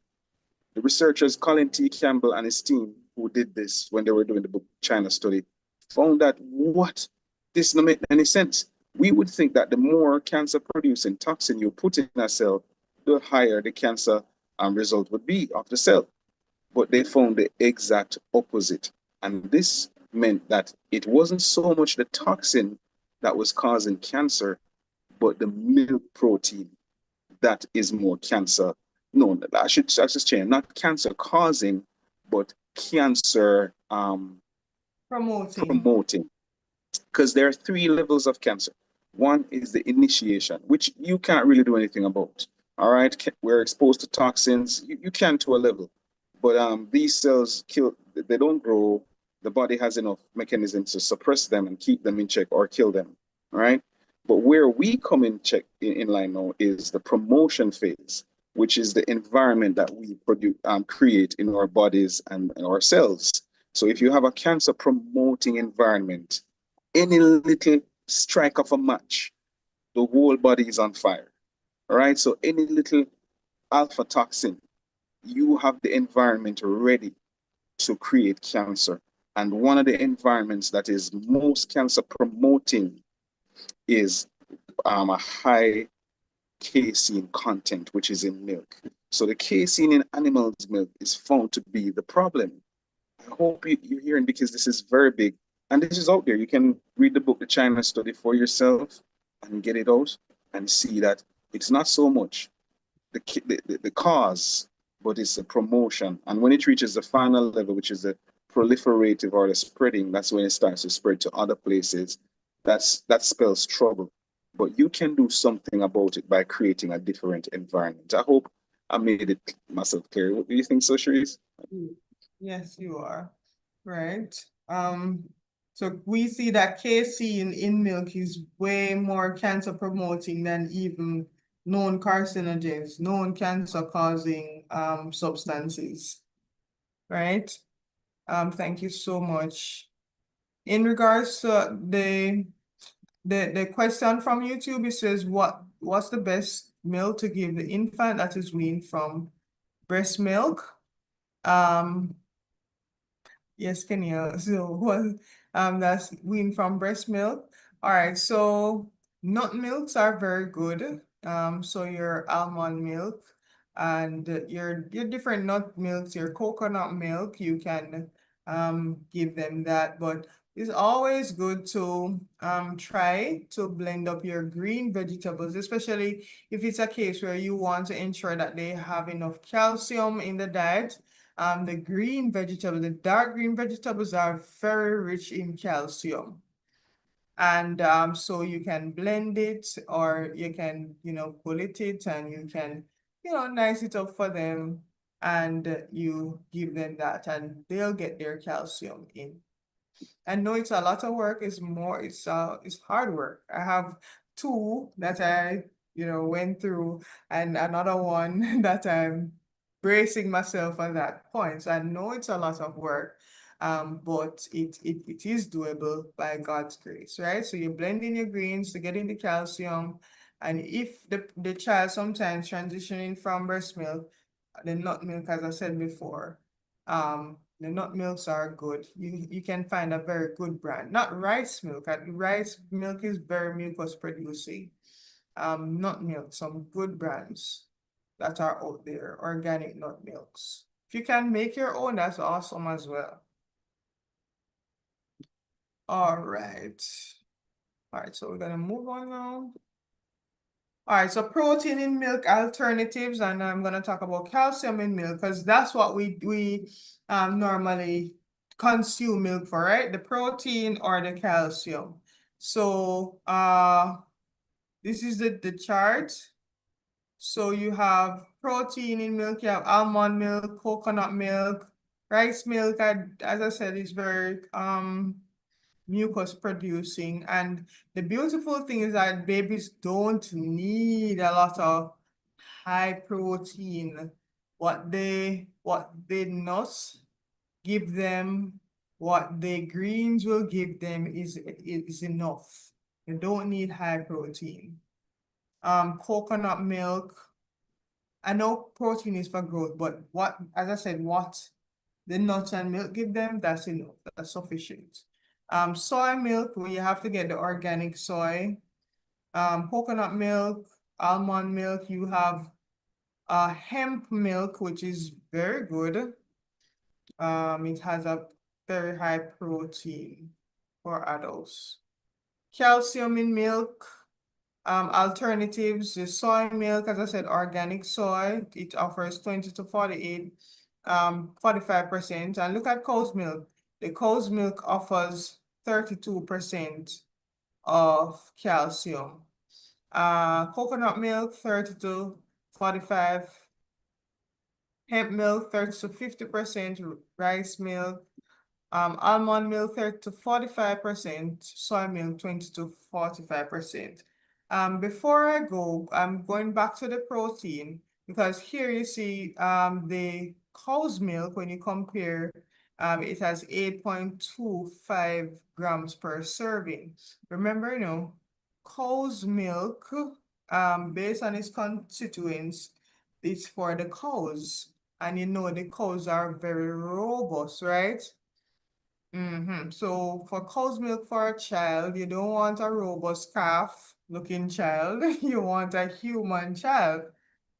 The researchers, Colin T. Campbell and his team, who did this when they were doing the book China Study, found that what? This doesn't make any sense. We would think that the more cancer producing toxin you put in a cell, the higher the cancer result would be of the cell. But they found the exact opposite. And this meant that it wasn't so much the toxin that was causing cancer, but the milk protein that is more cancer. No, I should change, not cancer causing, but cancer Promoting. promoting. Because there are three levels of cancer. One is the initiation, which you can't really do anything about. All right, we're exposed to toxins. You can to a level, but these cells kill. They don't grow. The body has enough mechanisms to suppress them and keep them in check or kill them. All right, but where we come in check in line now is the promotion phase, which is the environment that we produce create in our bodies and our cells. So if you have a cancer promoting environment, any little strike of a match, the whole body is on fire. All right. So any little alpha toxin, you have the environment ready to create cancer. And one of the environments that is most cancer promoting is a high casein content, which is in milk. So the casein in animals' milk is found to be the problem. I hope you're hearing, because this is very big and this is out there. You can read the book, The China Study, for yourself and get it out and see that it's not so much the cause, but it's the promotion. And when it reaches the final level, which is the proliferative or the spreading, that's when it starts to spread to other places. That spells trouble. But you can do something about it by creating a different environment. I hope I made it myself clear. What do you think, so Schrice? Yes, you are. Right. So we see that casein in milk is way more cancer promoting than even known carcinogens, known cancer causing substances. Right. Thank you so much. In regards to the question from YouTube, it says what's the best milk to give the infant that is weaned from breast milk? Yes, Keneil. So what that's weaned from breast milk. All right, so nut milks are very good. So your almond milk and your different nut milks, your coconut milk, you can give them that, but it's always good to try to blend up your green vegetables, especially if it's a case where you want to ensure that they have enough calcium in the diet. The green vegetable, the dark green vegetables are very rich in calcium. And so you can blend it, or you can, pull it and you can, nice it up for them, and you give them that and they'll get their calcium in. I know it's a lot of work. It's hard work. I have two that I, went through, and another one that I'm bracing myself at that point. So I know it's a lot of work, but it is doable by God's grace, right? So you're blending your greens to get in the calcium, and if the child sometimes transitioning from breast milk, the nut milk, as I said before, The nut milks are good. You can find a very good brand. Not rice milk. Rice milk is very mucus producing. Nut milk, some good brands that are out there, organic nut milks. If you can make your own, that's awesome as well. All right. All right, so we're gonna move on now. All right, so protein in milk alternatives, and I'm gonna talk about calcium in milk because that's what we normally consume milk for, right? The protein or the calcium. So this is the chart. So you have protein in milk, you have almond milk, coconut milk, rice milk, as I said, is very mucus producing. And the beautiful thing is that babies don't need a lot of high protein. What the nuts give them, what the greens will give them is enough. They don't need high protein. Coconut milk. I know protein is for growth, but as I said, what the nuts and milk give them, that's enough, that's sufficient. Soy milk, we have to get the organic soy. Coconut milk, almond milk, you have hemp milk, which is very good. It has a very high protein for adults. Calcium in milk, alternatives, the soy milk, as I said, organic soy, it offers 20 to 48, 45%. And look at cow's milk. The cow's milk offers 32% of calcium. Coconut milk, 30 to 45. Hemp milk, 30 to 50%. Rice milk, almond milk, 30 to 45%. Soy milk, 20 to 45%. Before I go, I'm going back to the protein because here you see the cow's milk, when you compare, it has 8.25 grams per serving. Remember, cow's milk, based on its constituents, it's for the cows. And the cows are very robust, right? So for cow's milk for a child, you don't want a robust calf looking child. You want a human child,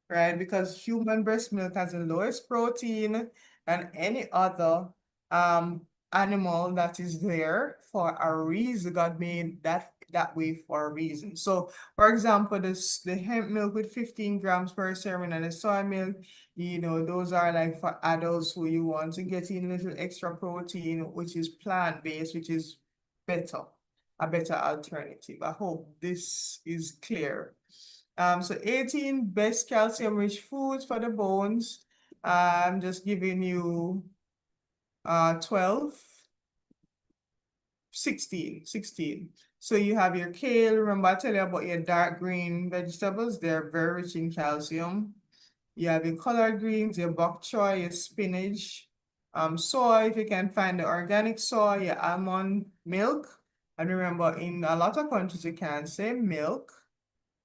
right? Because human breast milk has the lowest protein than any other animal that is there for a reason. God made that way for a reason. So, for example, the hemp milk with 15 grams per serving and the soy milk, those are like for adults who you want to get in a little extra protein, which is plant-based, which is a better alternative. I hope this is clear. So 18 best calcium-rich foods for the bones. I'm just giving you 12, 16. So you have your kale. Remember, I tell you about your dark green vegetables. They're very rich in calcium. You have your collard greens, your bok choy, your spinach, soy, if you can find the organic soy, your almond milk. And remember, in a lot of countries, you can't say milk.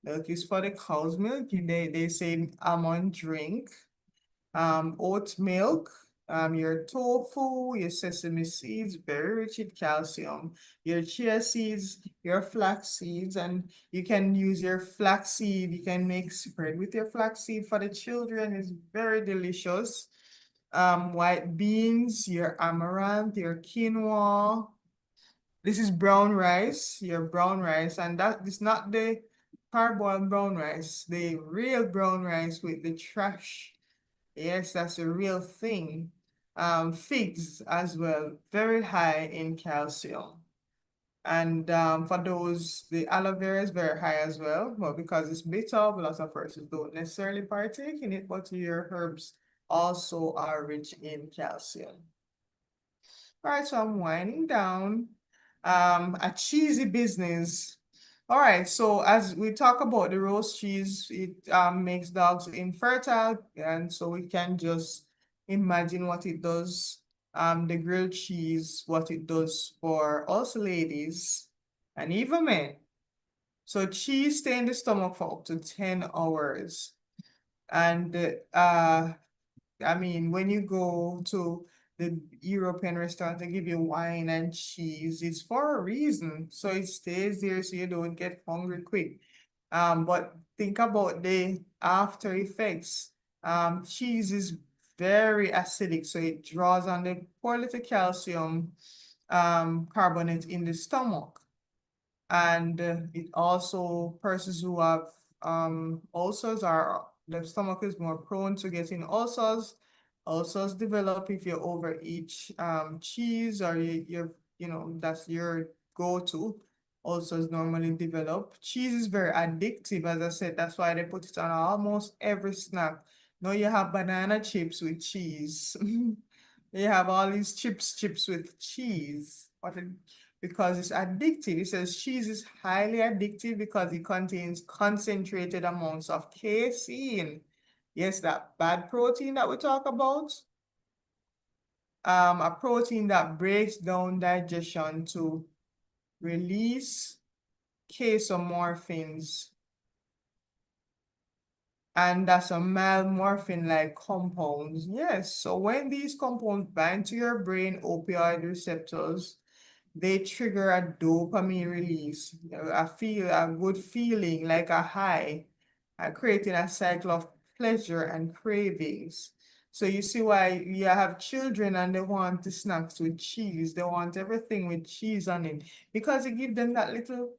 Milk is for the cow's milk. They say almond drink. Oat milk, your tofu, your sesame seeds, very rich in calcium. Your chia seeds, your flax seeds, and you can use your flax seed. You can make spread with your flax seed for the children. It's very delicious. White beans, your amaranth, your quinoa. This is brown rice, your brown rice, and that is not the parboiled brown rice, the real brown rice with the trash. Yes, that's a real thing. Figs as well, very high in calcium. And for those, the aloe vera is very high as well, but because it's bitter, lots of persons don't necessarily partake in it, but your herbs also are rich in calcium. All right, so I'm winding down. A cheesy business. All right, so as we talk about the roast cheese, it makes dogs infertile, and so we can just imagine what it does. The grilled cheese, what it does for us ladies and even men. So cheese stay in the stomach for up to 10 hours. And I mean, when you go to the European restaurant, they give you wine and cheese. It's for a reason. So it stays there so you don't get hungry quick. But think about the after effects. Cheese is very acidic, so it draws on the poor little calcium carbonate in the stomach. And it also, persons who have ulcers are, the stomach is more prone to getting ulcers. Ulcers develop if you overeat cheese, or you know, that's your go-to. Ulcers normally develop. Cheese is very addictive, as I said. That's why they put it on almost every snack. Now you have banana chips with cheese. You have all these chips with cheese. Because it's addictive. It says cheese is highly addictive because it contains concentrated amounts of casein. Yes, that bad protein that we talk about. A protein that breaks down digestion to release casomorphins. And that's a malmorphin-like compounds. Yes, so when these compounds bind to your brain opioid receptors, they trigger a dopamine release. I feel a good feeling, like a high, creating a cycle of pleasure and cravings. So you see why you have children and they want the snacks with cheese. They want everything with cheese on it because it gives them that little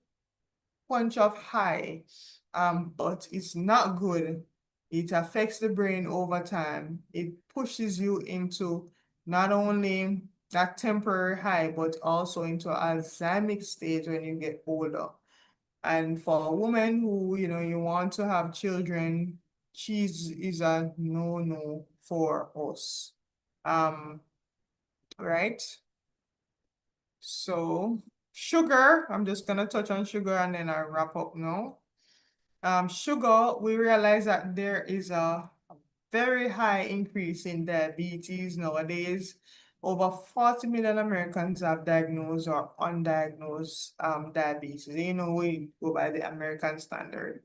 punch of high. But it's not good. It affects the brain over time. It pushes you into not only that temporary high, but also into Alzheimer's stage when you get older. And for a woman who, you know, you want to have children, cheese is a no-no for us. Right? So sugar, I'm just gonna touch on sugar and then I wrap up now. Sugar, we realize that there is a very high increase in diabetes nowadays. Over 40 million Americans have diagnosed or undiagnosed diabetes. You know, we go by the American standard.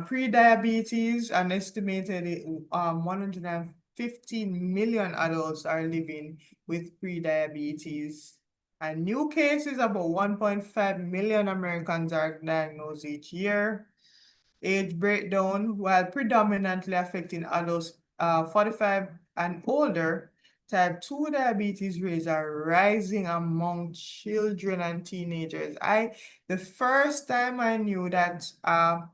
Pre-diabetes, an estimated 115 million adults are living with pre-diabetes. And new cases, about 1.5 million Americans are diagnosed each year. Age breakdown, while predominantly affecting adults 45 and older, type 2 diabetes rates are rising among children and teenagers. The first time I knew that a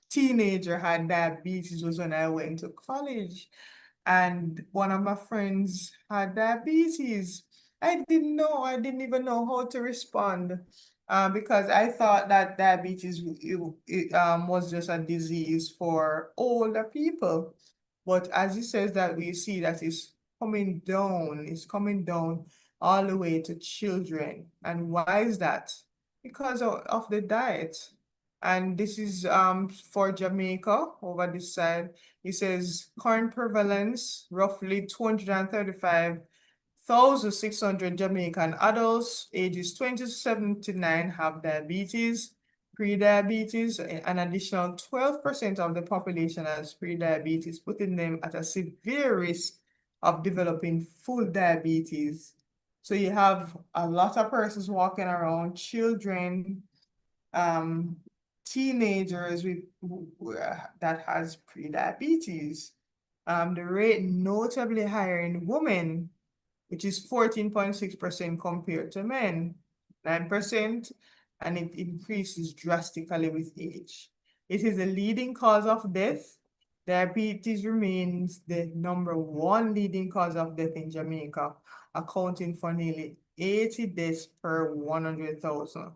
teenager had diabetes was when I went to college, and one of my friends had diabetes. I didn't even know how to respond because I thought that diabetes was just a disease for older people. But as it says that we see that it's coming down all the way to children. And why is that? Because of the diet. And this is for Jamaica over this side. It says current prevalence, roughly 235,600 Jamaican adults ages 20 to 79 have diabetes. Pre-diabetes, an additional 12% of the population has pre-diabetes, putting them at a severe risk of developing full diabetes. So you have a lot of persons walking around, children, teenagers that has pre-diabetes. The rate notably higher in women, which is 14.6% compared to men, 9%, and it increases drastically with age. It is a leading cause of death. Diabetes remains the #1 leading cause of death in Jamaica, accounting for nearly 80 deaths per 100,000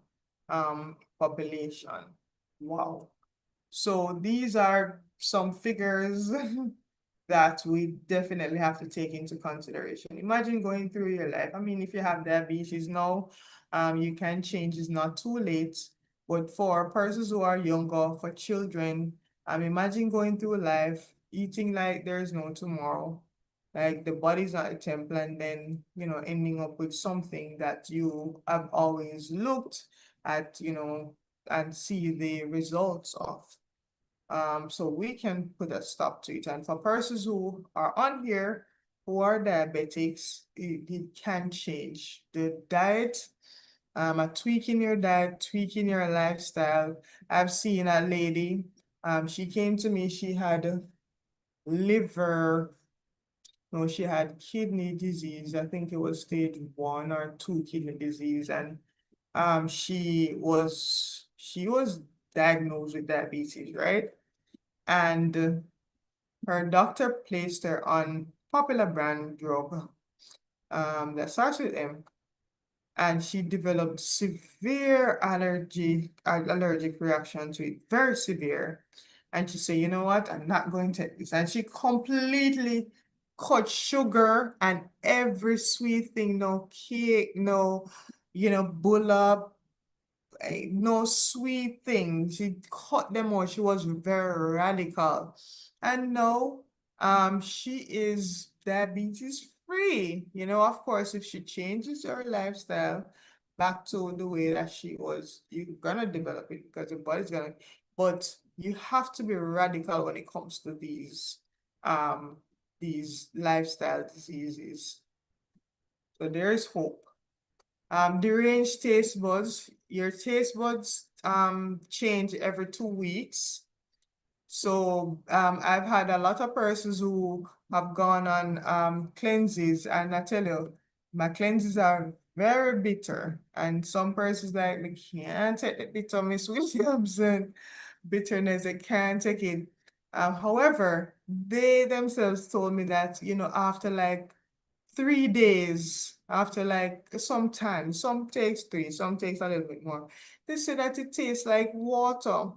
population. Wow. So these are some figures that we definitely have to take into consideration. Imagine going through your life. I mean, if you have diabetes now, you can change, it's not too late. But for persons who are younger, for children, imagine going through life, eating like there's no tomorrow. Like the body's not a temple, and then, you know, ending up with something that you have always looked at, you know, and see the results of. So we can put a stop to it. And for persons who are on here, who are diabetics, it can change. The diet, tweaking your diet, tweaking your lifestyle. I've seen a lady, she came to me, she had liver, no, she had kidney disease. I think it was stage 1 or 2 kidney disease, and she was diagnosed with diabetes, right? And her doctor placed her on popular brand drug that starts with M, and she developed severe allergic reaction to it, very severe. And she said, you know what, I'm not going to take this. And she completely cut sugar and every sweet thing, no cake, no, bulla, no sweet things. She cut them out. She was very radical. And now, she is diabetes free. Of course, if she changes her lifestyle back to the way that she was, you're gonna develop it because your body's gonna, but you have to be radical when it comes to these lifestyle diseases. So there is hope. Deranged taste buds. Your taste buds change every 2 weeks. So I've had a lot of persons who have gone on cleanses, and I tell you, my cleanses are very bitter. And some persons like me can't take the bitter, Miss Williamson bitterness, they can't take it. However, they themselves told me that, after like 3 days, after like some time, some takes 3, some takes a little bit more. They say that it tastes like water.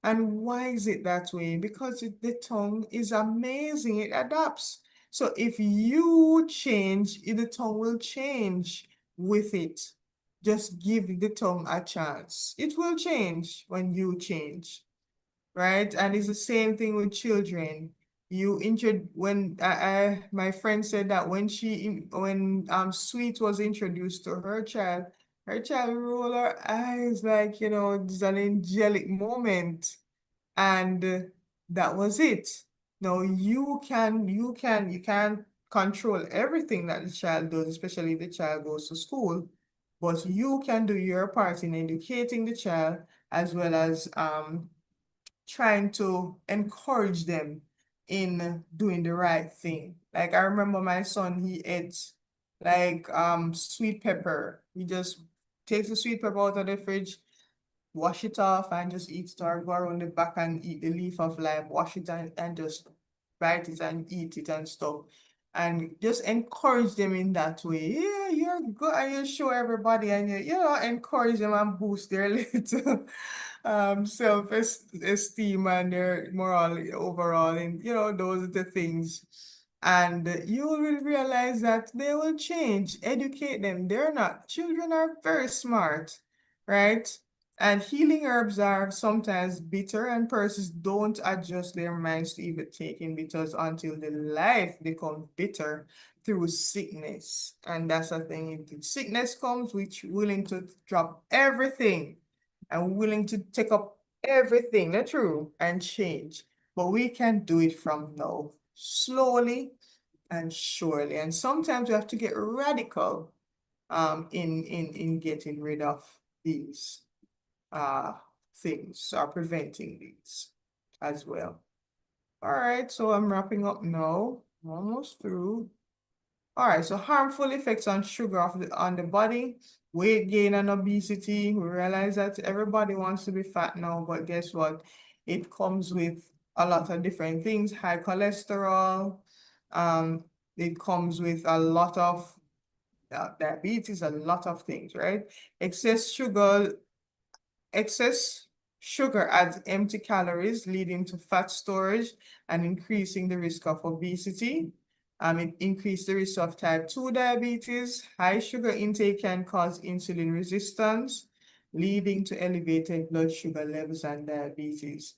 And why is it that way? Because the tongue is amazing, it adapts. So if you change, the tongue will change with it. Just give the tongue a chance. It will change when you change, right? And it's the same thing with children. When my friend said that when Sweet was introduced to her child rolled her eyes like, it's an angelic moment. And that was it. Now you can't control everything that the child does, especially if the child goes to school, but you can do your part in educating the child as well as trying to encourage them in doing the right thing. Like I remember my son, he ate like sweet pepper. He just takes the sweet pepper out of the fridge, wash it off and just eat it, or go around the back and eat the leaf of life, wash it and just bite it and eat it and stuff. And just encourage them in that way. Yeah, you're good. And you show everybody and encourage them and boost their little self-esteem and their morale overall. And those are the things. And you will realize that they will change. Educate them. Children are very smart, right? And healing herbs are sometimes bitter, and persons don't adjust their minds to even taking bitters until the life becomes bitter through sickness. And that's the thing. If sickness comes, which willing to drop everything and willing to take up everything, not true, and change. But we can do it from now, slowly and surely. And sometimes we have to get radical in getting rid of these uh things or preventing these as well. All right, so I'm wrapping up now. Almost through. All right, so harmful effects on sugar on the body, weight gain and obesity. We realize that everybody wants to be fat now, but guess what? It comes with a lot of different things, high cholesterol. It comes with a lot of diabetes, a lot of things, right? Excess sugar adds empty calories, leading to fat storage and increasing the risk of obesity. It increases the risk of type 2 diabetes. High sugar intake can cause insulin resistance, leading to elevated blood sugar levels and diabetes.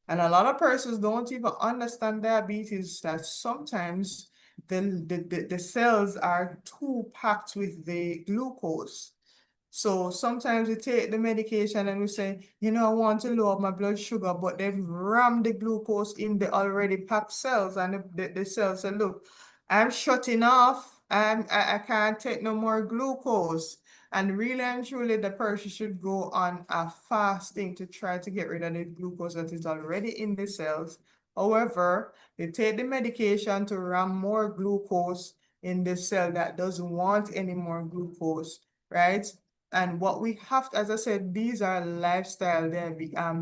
And a lot of persons don't even understand diabetes, that sometimes the cells are too packed with the glucose. So sometimes we take the medication and we say, I want to lower my blood sugar, but they've rammed the glucose in the already packed cells, and the cells say, look, I'm shutting off. I can't take no more glucose. And really and truly, the person should go on a fasting to try to get rid of the glucose that is already in the cells. However, they take the medication to ram more glucose in the cell that doesn't want any more glucose, right? And what we have, as I said, these are lifestyle,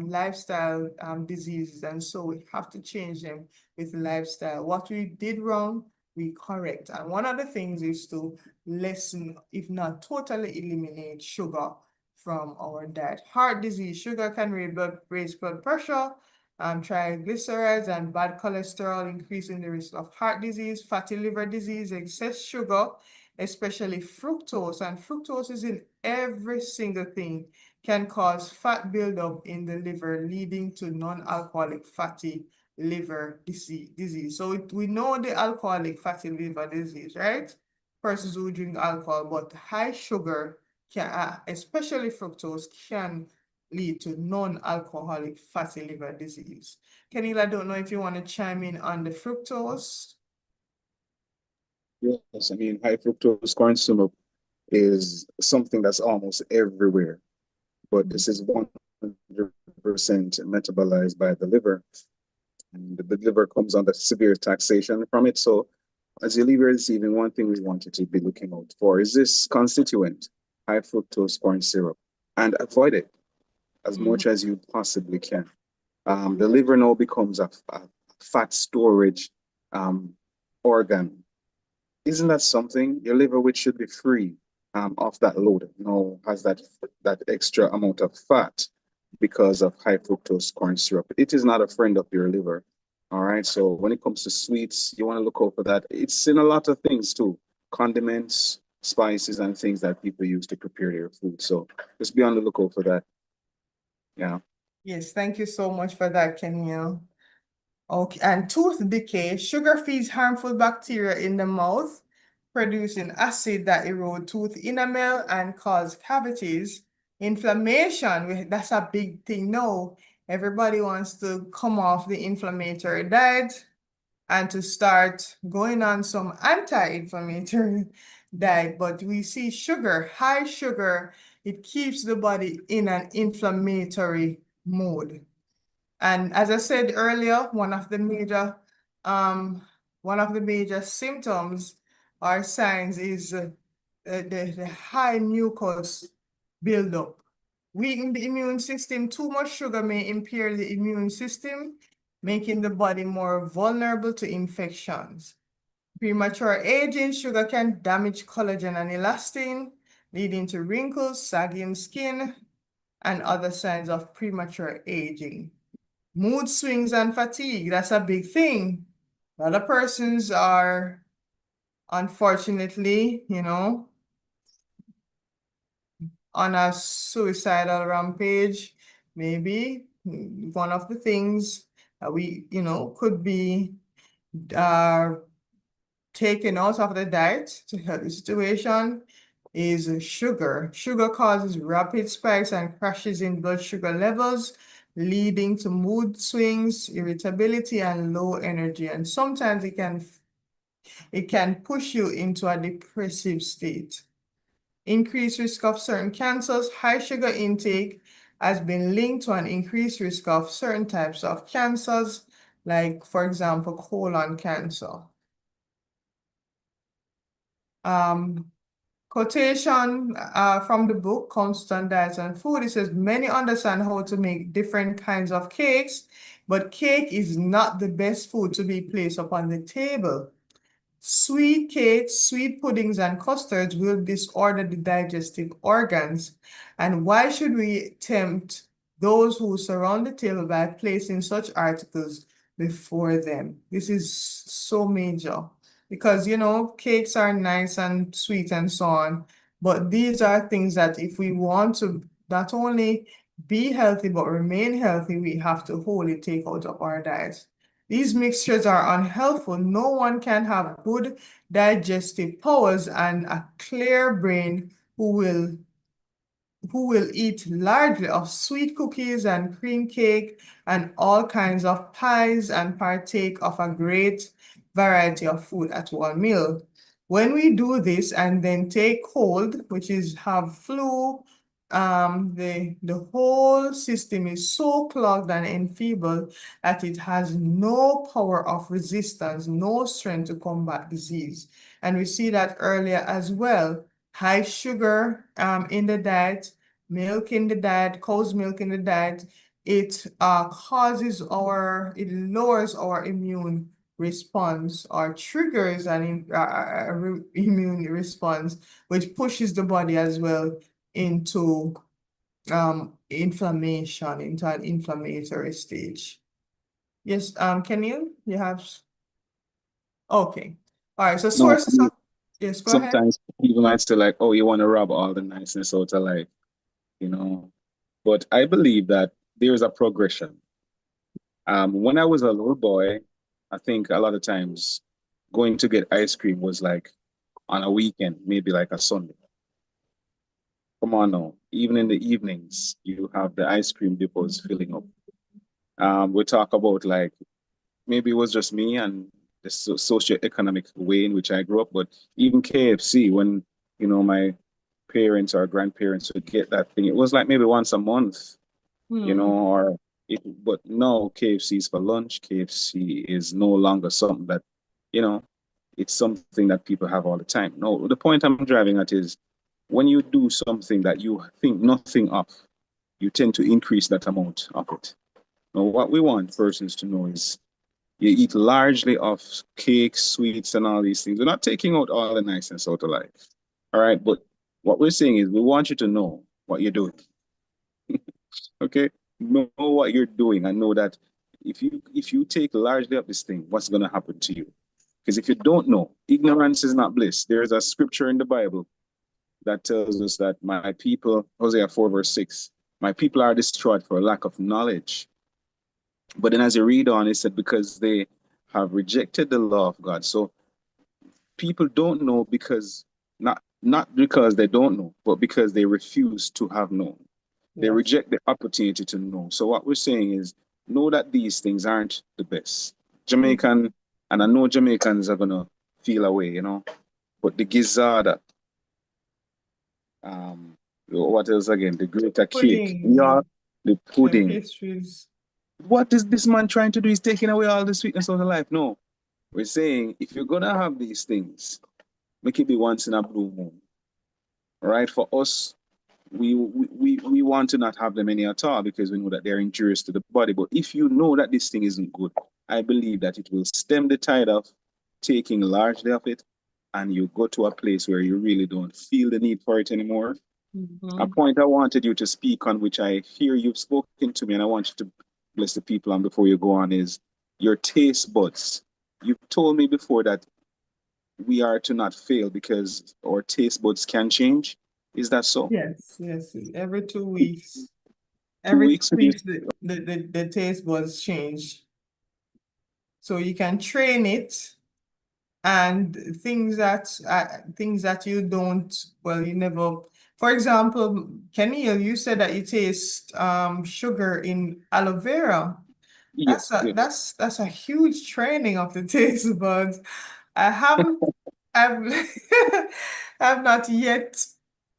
lifestyle diseases, and so we have to change them with lifestyle. What we did wrong, we correct. And one of the things is to lessen, if not totally eliminate sugar from our diet. Heart disease, sugar can raise blood pressure, triglycerides and bad cholesterol, increasing the risk of heart disease, fatty liver disease, excess sugar, especially fructose. And fructose is in every single thing, can cause fat buildup in the liver, leading to non-alcoholic fatty liver disease. So we know the alcoholic fatty liver disease, right? Persons who drink alcohol, but high sugar can, especially fructose, can lead to non-alcoholic fatty liver disease. Keneil, I don't know if you want to chime in on the fructose. Yes, I mean, high fructose corn syrup is something that's almost everywhere, but this is 100% metabolized by the liver. And the liver comes under severe taxation from it. So as your liver is receiving, one thing we want you to be looking out for is this constituent, high fructose corn syrup, and avoid it as much as you possibly can. The liver now becomes a fat storage organ. Isn't that something? Your liver, which should be free of that load, now has that extra amount of fat because of high fructose corn syrup. It is not a friend of your liver. All right. So when it comes to sweets, you want to look out for that. It's in a lot of things too, condiments, spices, and things that people use to prepare their food. So just be on the lookout for that. Yeah. Yes, thank you so much for that, Keneil. Okay, and tooth decay. Sugar feeds harmful bacteria in the mouth, producing acid that erode tooth enamel and cause cavities. Inflammation, that's a big thing now. Everybody wants to come off the inflammatory diet and to start going on some anti-inflammatory diet. But we see sugar, high sugar, it keeps the body in an inflammatory mode. And as I said earlier, one of the major symptoms or signs is the high mucus buildup. Weaken the immune system. Too much sugar may impair the immune system, making the body more vulnerable to infections. Premature aging, sugar can damage collagen and elastin, leading to wrinkles, sagging skin, and other signs of premature aging. Mood swings and fatigue, that's a big thing. A lot of persons are, unfortunately, on a suicidal rampage. Maybe one of the things that we, could be taken out of the diet to help the situation is sugar. Sugar causes rapid spikes and crashes in blood sugar levels, leading to mood swings, irritability, and low energy. And sometimes it can push you into a depressive state. Increased risk of certain cancers. High sugar intake has been linked to an increased risk of certain types of cancers, like, for example, colon cancer. Quotation from the book, Constant Diet and Food. It says, many understand how to make different kinds of cakes, but cake is not the best food to be placed upon the table. Sweet cakes, sweet puddings, and custards will disorder the digestive organs. And why should we tempt those who surround the table by placing such articles before them? This is so major because, cakes are nice and sweet and so on, but these are things that if we want to not only be healthy, but remain healthy, we have to wholly take out of our diet. These mixtures are unhelpful. No one can have good digestive powers and a clear brain who will eat largely of sweet cookies and cream cake and all kinds of pies and partake of a great variety of food at one meal. When we do this and then take cold, which is have flu, the whole system is so clogged and enfeebled that it has no power of resistance, no strength to combat disease. And we see that earlier as well. High sugar in the diet, milk in the diet, cow's milk in the diet, it lowers our immune response or triggers an immune response, which pushes the body as well into inflammation, into an inflammatory stage. Yes, Keneil, you have, okay. All right, so No, sources of, yes, go ahead. sometimes people might say like, oh, you want to rob all the niceness out of life, you know. But I believe that there is a progression. When I was a little boy, I think a lot of times going to get ice cream was like on a weekend, maybe like a Sunday. Come on now. Even in the evenings, you have the ice cream depots filling up. We talk about like maybe it was just me and the socioeconomic way in which I grew up, but even KFC, when my parents or grandparents would get that thing, it was like maybe once a month, or but no, KFC is for lunch. KFC is no longer something that, you know, it's something that people have all the time. No, the point I'm driving at is when you do something that you think nothing of, you tend to increase that amount of it. Now, what we want persons to know is you eat largely of cakes, sweets, and all these things. We're not taking out all the niceness out of life. All right. But what we're saying is we want you to know what you're doing. Okay. Know what you're doing and know that if you take largely of this thing, what's gonna happen to you? Because if you don't know, ignorance is not bliss. There's a scripture in the Bible that tells us that my people, Hosea 4, verse 6, my people are destroyed for lack of knowledge. But then as you read on, it said, because they have rejected the law of God. So people don't know because not because they don't know, but because they refuse to have known. They Yes. reject the opportunity to know. So what we're saying is know that these things aren't the best. Jamaican, and I know Jamaicans are gonna feel away, but the gizzard, what else again? The greater cake. Puddings, Yeah, the the pudding. pastries. What is this man trying to do? He's taking away all the sweetness of the life. No, we're saying if you're gonna have these things, make it be once in a blue moon. Right? For us, we want to not have them any at all because we know that they're injurious to the body. But if you know that this thing isn't good, I believe that it will stem the tide of taking largely of it, and you go to a place where you really don't feel the need for it anymore. A point I wanted you to speak on, which I hear you've spoken to me, and I want you to bless the people on before you go on, is your taste buds. You've told me before that we are to not fail because our taste buds can change. Is that so? Yes, yes. Every 2 weeks. Two Every two weeks? weeks the taste buds change. So you can train it and things that you don't, well, you never, for example, Keneil, you said that you taste sugar in aloe vera. That's Yes, a yes, that's that's a huge training of the taste buds. I haven't I've I've not yet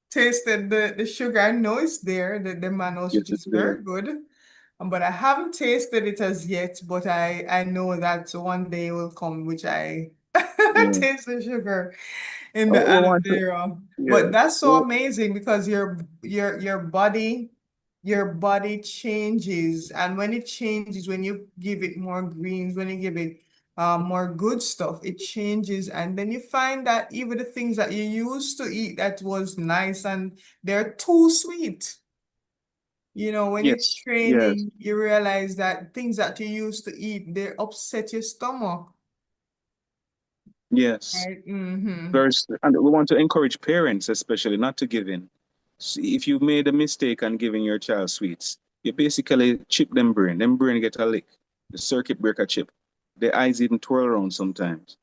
tasted the sugar. I know it's there, the mannose, yes, which it's is there. very good. But I haven't tasted it as yet, but I know that one day will come which I Yeah. taste the sugar in Oh, the we aloe want to, vera. yeah. But that's so Oh, amazing because your body changes, and when it changes, when you give it more greens, when you give it more good stuff, it changes, and then you find that even the things that you used to eat that was nice and they're too sweet. When you're yes, yes, training, you realize that things that you used to eat, they upset your stomach, yes. right? Mm-hmm. And we want to encourage parents, especially, not to give in. See, if you made a mistake on giving your child sweets, you basically chip them brain. Them brain get a lick. The circuit breaker chip. The eyes even twirl around sometimes.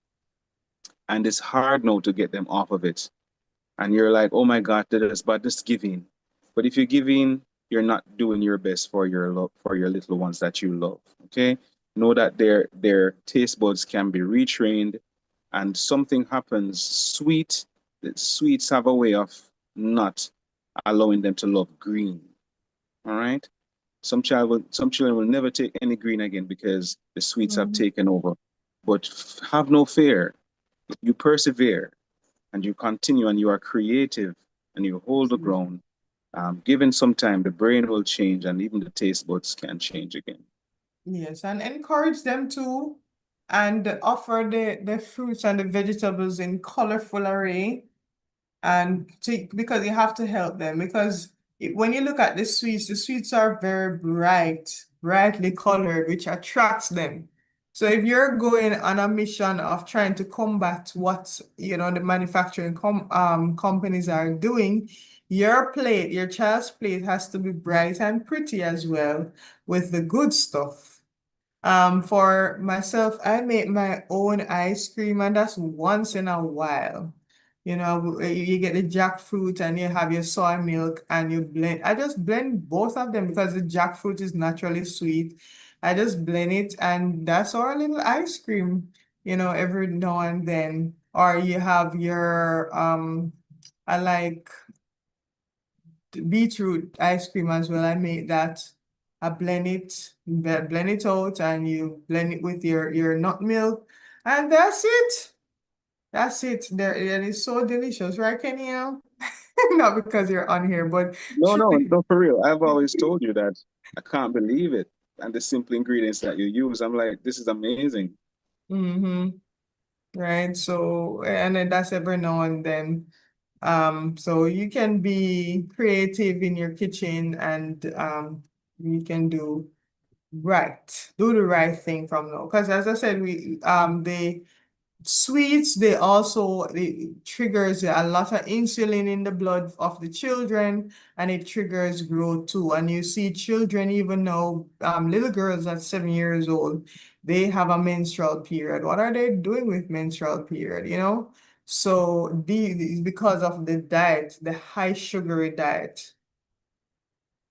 And it's hard now to get them off of it. And you're like, oh my God, this, but just giving. But if you're giving, you're not doing your best for your little ones that you love. Okay. know that their taste buds can be retrained, and something happens. Sweets have a way of not allowing them to love green. All right. Some children will never take any green again because the sweets have Mhm. taken over. But have no fear. If you persevere and you continue and you are creative and you hold the ground, given some time, the brain will change and even the taste buds can change again. Yes, and encourage them to, and offer the fruits and the vegetables in colorful array. And because you have to help them, because when you look at the sweets are very brightly colored, which attracts them. So if you're going on a mission of trying to combat what, the manufacturing companies are doing, your child's plate has to be bright and pretty as well with the good stuff. For myself, I make my own ice cream, and that's once in a while. You get the jackfruit and you have your soy milk and you blend. I just blend both of them because the jackfruit is naturally sweet. I just blend it, and that's our little ice cream, every now and then. Or you have I like beetroot ice cream as well. I make that. I blend it out, and you blend it with your nut milk, and that's it. That's it. There, and it's so delicious, right, Keneil? Not because you're on here, but No, no, truly. no, for real. I've always told you that I can't believe it. And the simple ingredients that you use, I'm like, this is amazing. Mm-hmm. Right. So, and then that's every now and then. So you can be creative in your kitchen, and you can do the right thing from now. Because as I said, the sweets, it triggers a lot of insulin in the blood of the children, and it triggers growth too. And you see children, even now, little girls at 7 years old, they have a menstrual period. What are they doing with menstrual period, So because of the diet, the high sugary diet.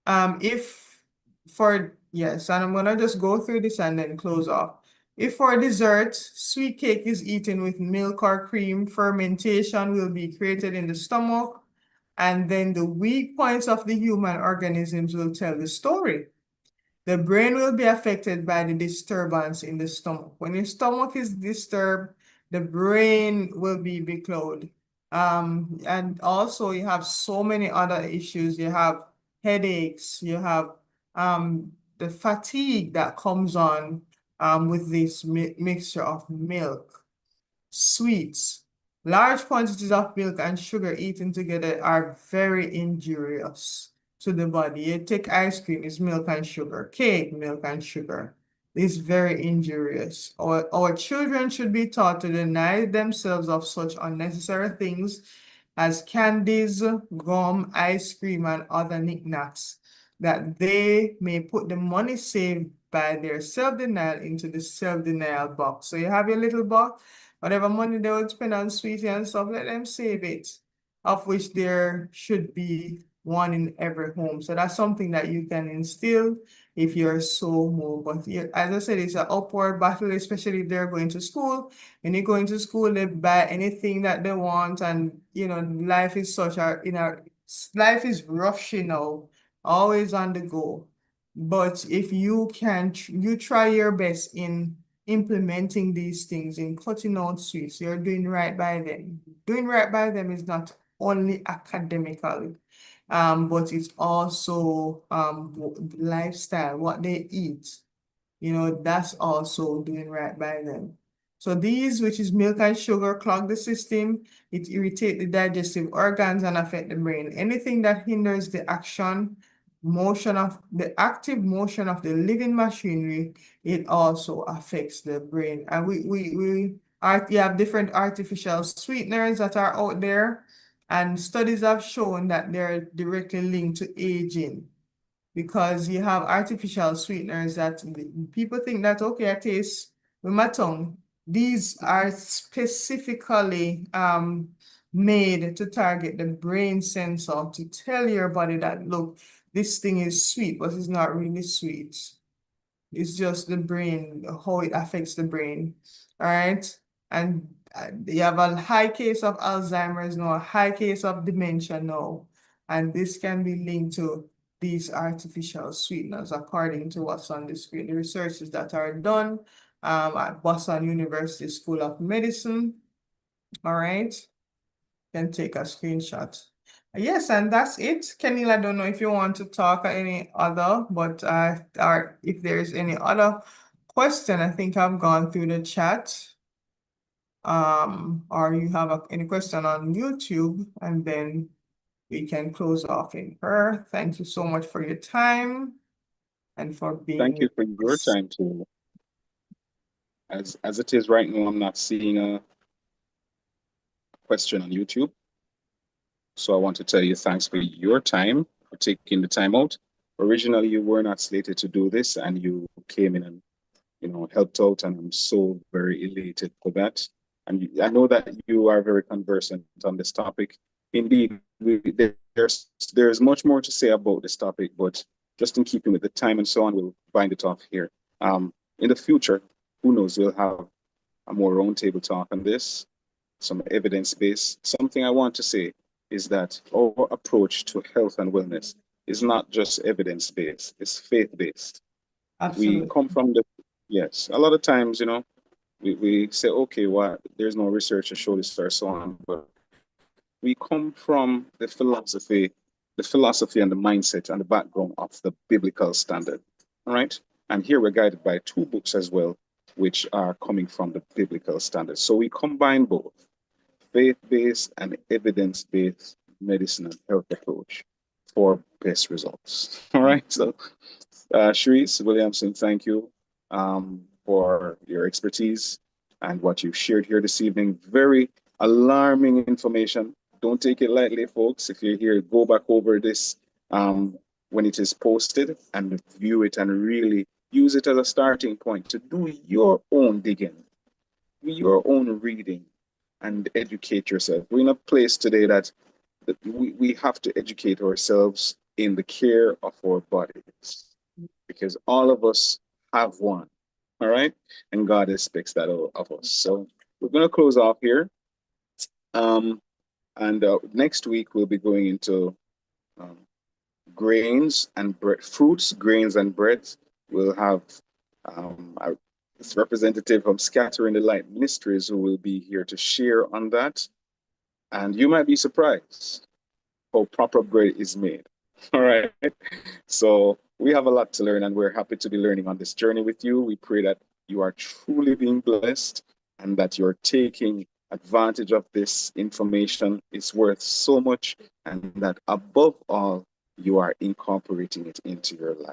If for yes, and I'm gonna just go through this and then close off. If for dessert, sweet cake is eaten with milk or cream, fermentation will be created in the stomach, and then the weak points of the human organisms will tell the story. The brain will be affected by the disturbance in the stomach. When your stomach is disturbed, the brain will be beclouded. And also you have so many other issues. You have headaches, you have the fatigue that comes on with this mixture of milk, sweets. Large quantities of milk and sugar eaten together are very injurious to the body. You take ice cream, it's milk and sugar. Cake, milk and sugar. It's very injurious. Our children should be taught to deny themselves of such unnecessary things as candies, gum, ice cream, and other knickknacks, that they may put the money saved by their self-denial into the self-denial box. So you have your little box. Whatever money they would spend on sweetie and stuff, let them save it, of which there should be one in every home. So that's something that you can instill if you're so moved. But as I said, it's an upward battle, especially if they're going to school. When you're going to school, they buy anything that they want, and life is life is rough, always on the go. But if you can, you try your best in implementing these things, in cutting out sweets, you're doing right by them. Doing right by them is not only academically, but it's also lifestyle, what they eat. That's also doing right by them. So these, which is milk and sugar, clog the system, it irritate the digestive organs and affect the brain. Anything that hinders the active motion of the living machinery, it also affects the brain. And you have different artificial sweeteners that are out there, and studies have shown that they're directly linked to aging, because you have artificial sweeteners that people think that, okay, I taste with my tongue. These are specifically made to target the brain sensor to tell your body that, look, this thing is sweet, but it's not really sweet. It's just the brain, how it affects the brain. All right. And you have a high case of Alzheimer's now, a high case of dementia now. And this can be linked to these artificial sweeteners, according to what's on the screen. The researches that are done at Boston University School of Medicine. All right. Can take a screenshot. Yes, and that's it. Keneil, I don't know if you want to talk or any other, but or if there's any other question, I think I've gone through the chat. Or you have any question on YouTube, and then we can close off in prayer. Thank you so much for your time and for being Thank you with for your us. time too. As it is right now, I'm not seeing a question on YouTube. So I want to tell you thanks for your time, for taking the time out. Originally, you were not slated to do this, and you came in and helped out, and I'm so very elated for that. And I know that you are very conversant on this topic. Indeed, there's much more to say about this topic, but just in keeping with the time and so on, we'll bind it off here. In the future, who knows, we'll have a more roundtable talk on this, some evidence-based. Something I want to say is that our approach to health and wellness is not just evidence-based, it's faith-based. We Absolutely. come from yes, a lot of times, we say, okay, well, there's no research to show this or so on, but we come from the philosophy and the mindset and the background of the biblical standard, all right? And here we're guided by two books as well, which are coming from the biblical standard. So we combine both faith-based and evidence-based medicine and health approach for best results, all right? So Schrice, Williamson, thank you for your expertise and what you've shared here this evening. Very alarming information. Don't take it lightly, folks. If you're here, go back over this when it is posted and view it and really use it as a starting point to do your own digging, your own reading, and educate yourself. We're in a place today that we have to educate ourselves in the care of our bodies, because all of us have one, all right? And God expects that of us. So we're going to close off here. And next week, we'll be going into grains and bread, fruits, grains, and breads. We'll have a representative from Scattering the Light Ministries who will be here to share on that. And you might be surprised how proper bread is made. All right. So we have a lot to learn, and we're happy to be learning on this journey with you. We pray that you are truly being blessed and that you're taking advantage of this information. It's worth so much, and that above all, you are incorporating it into your life.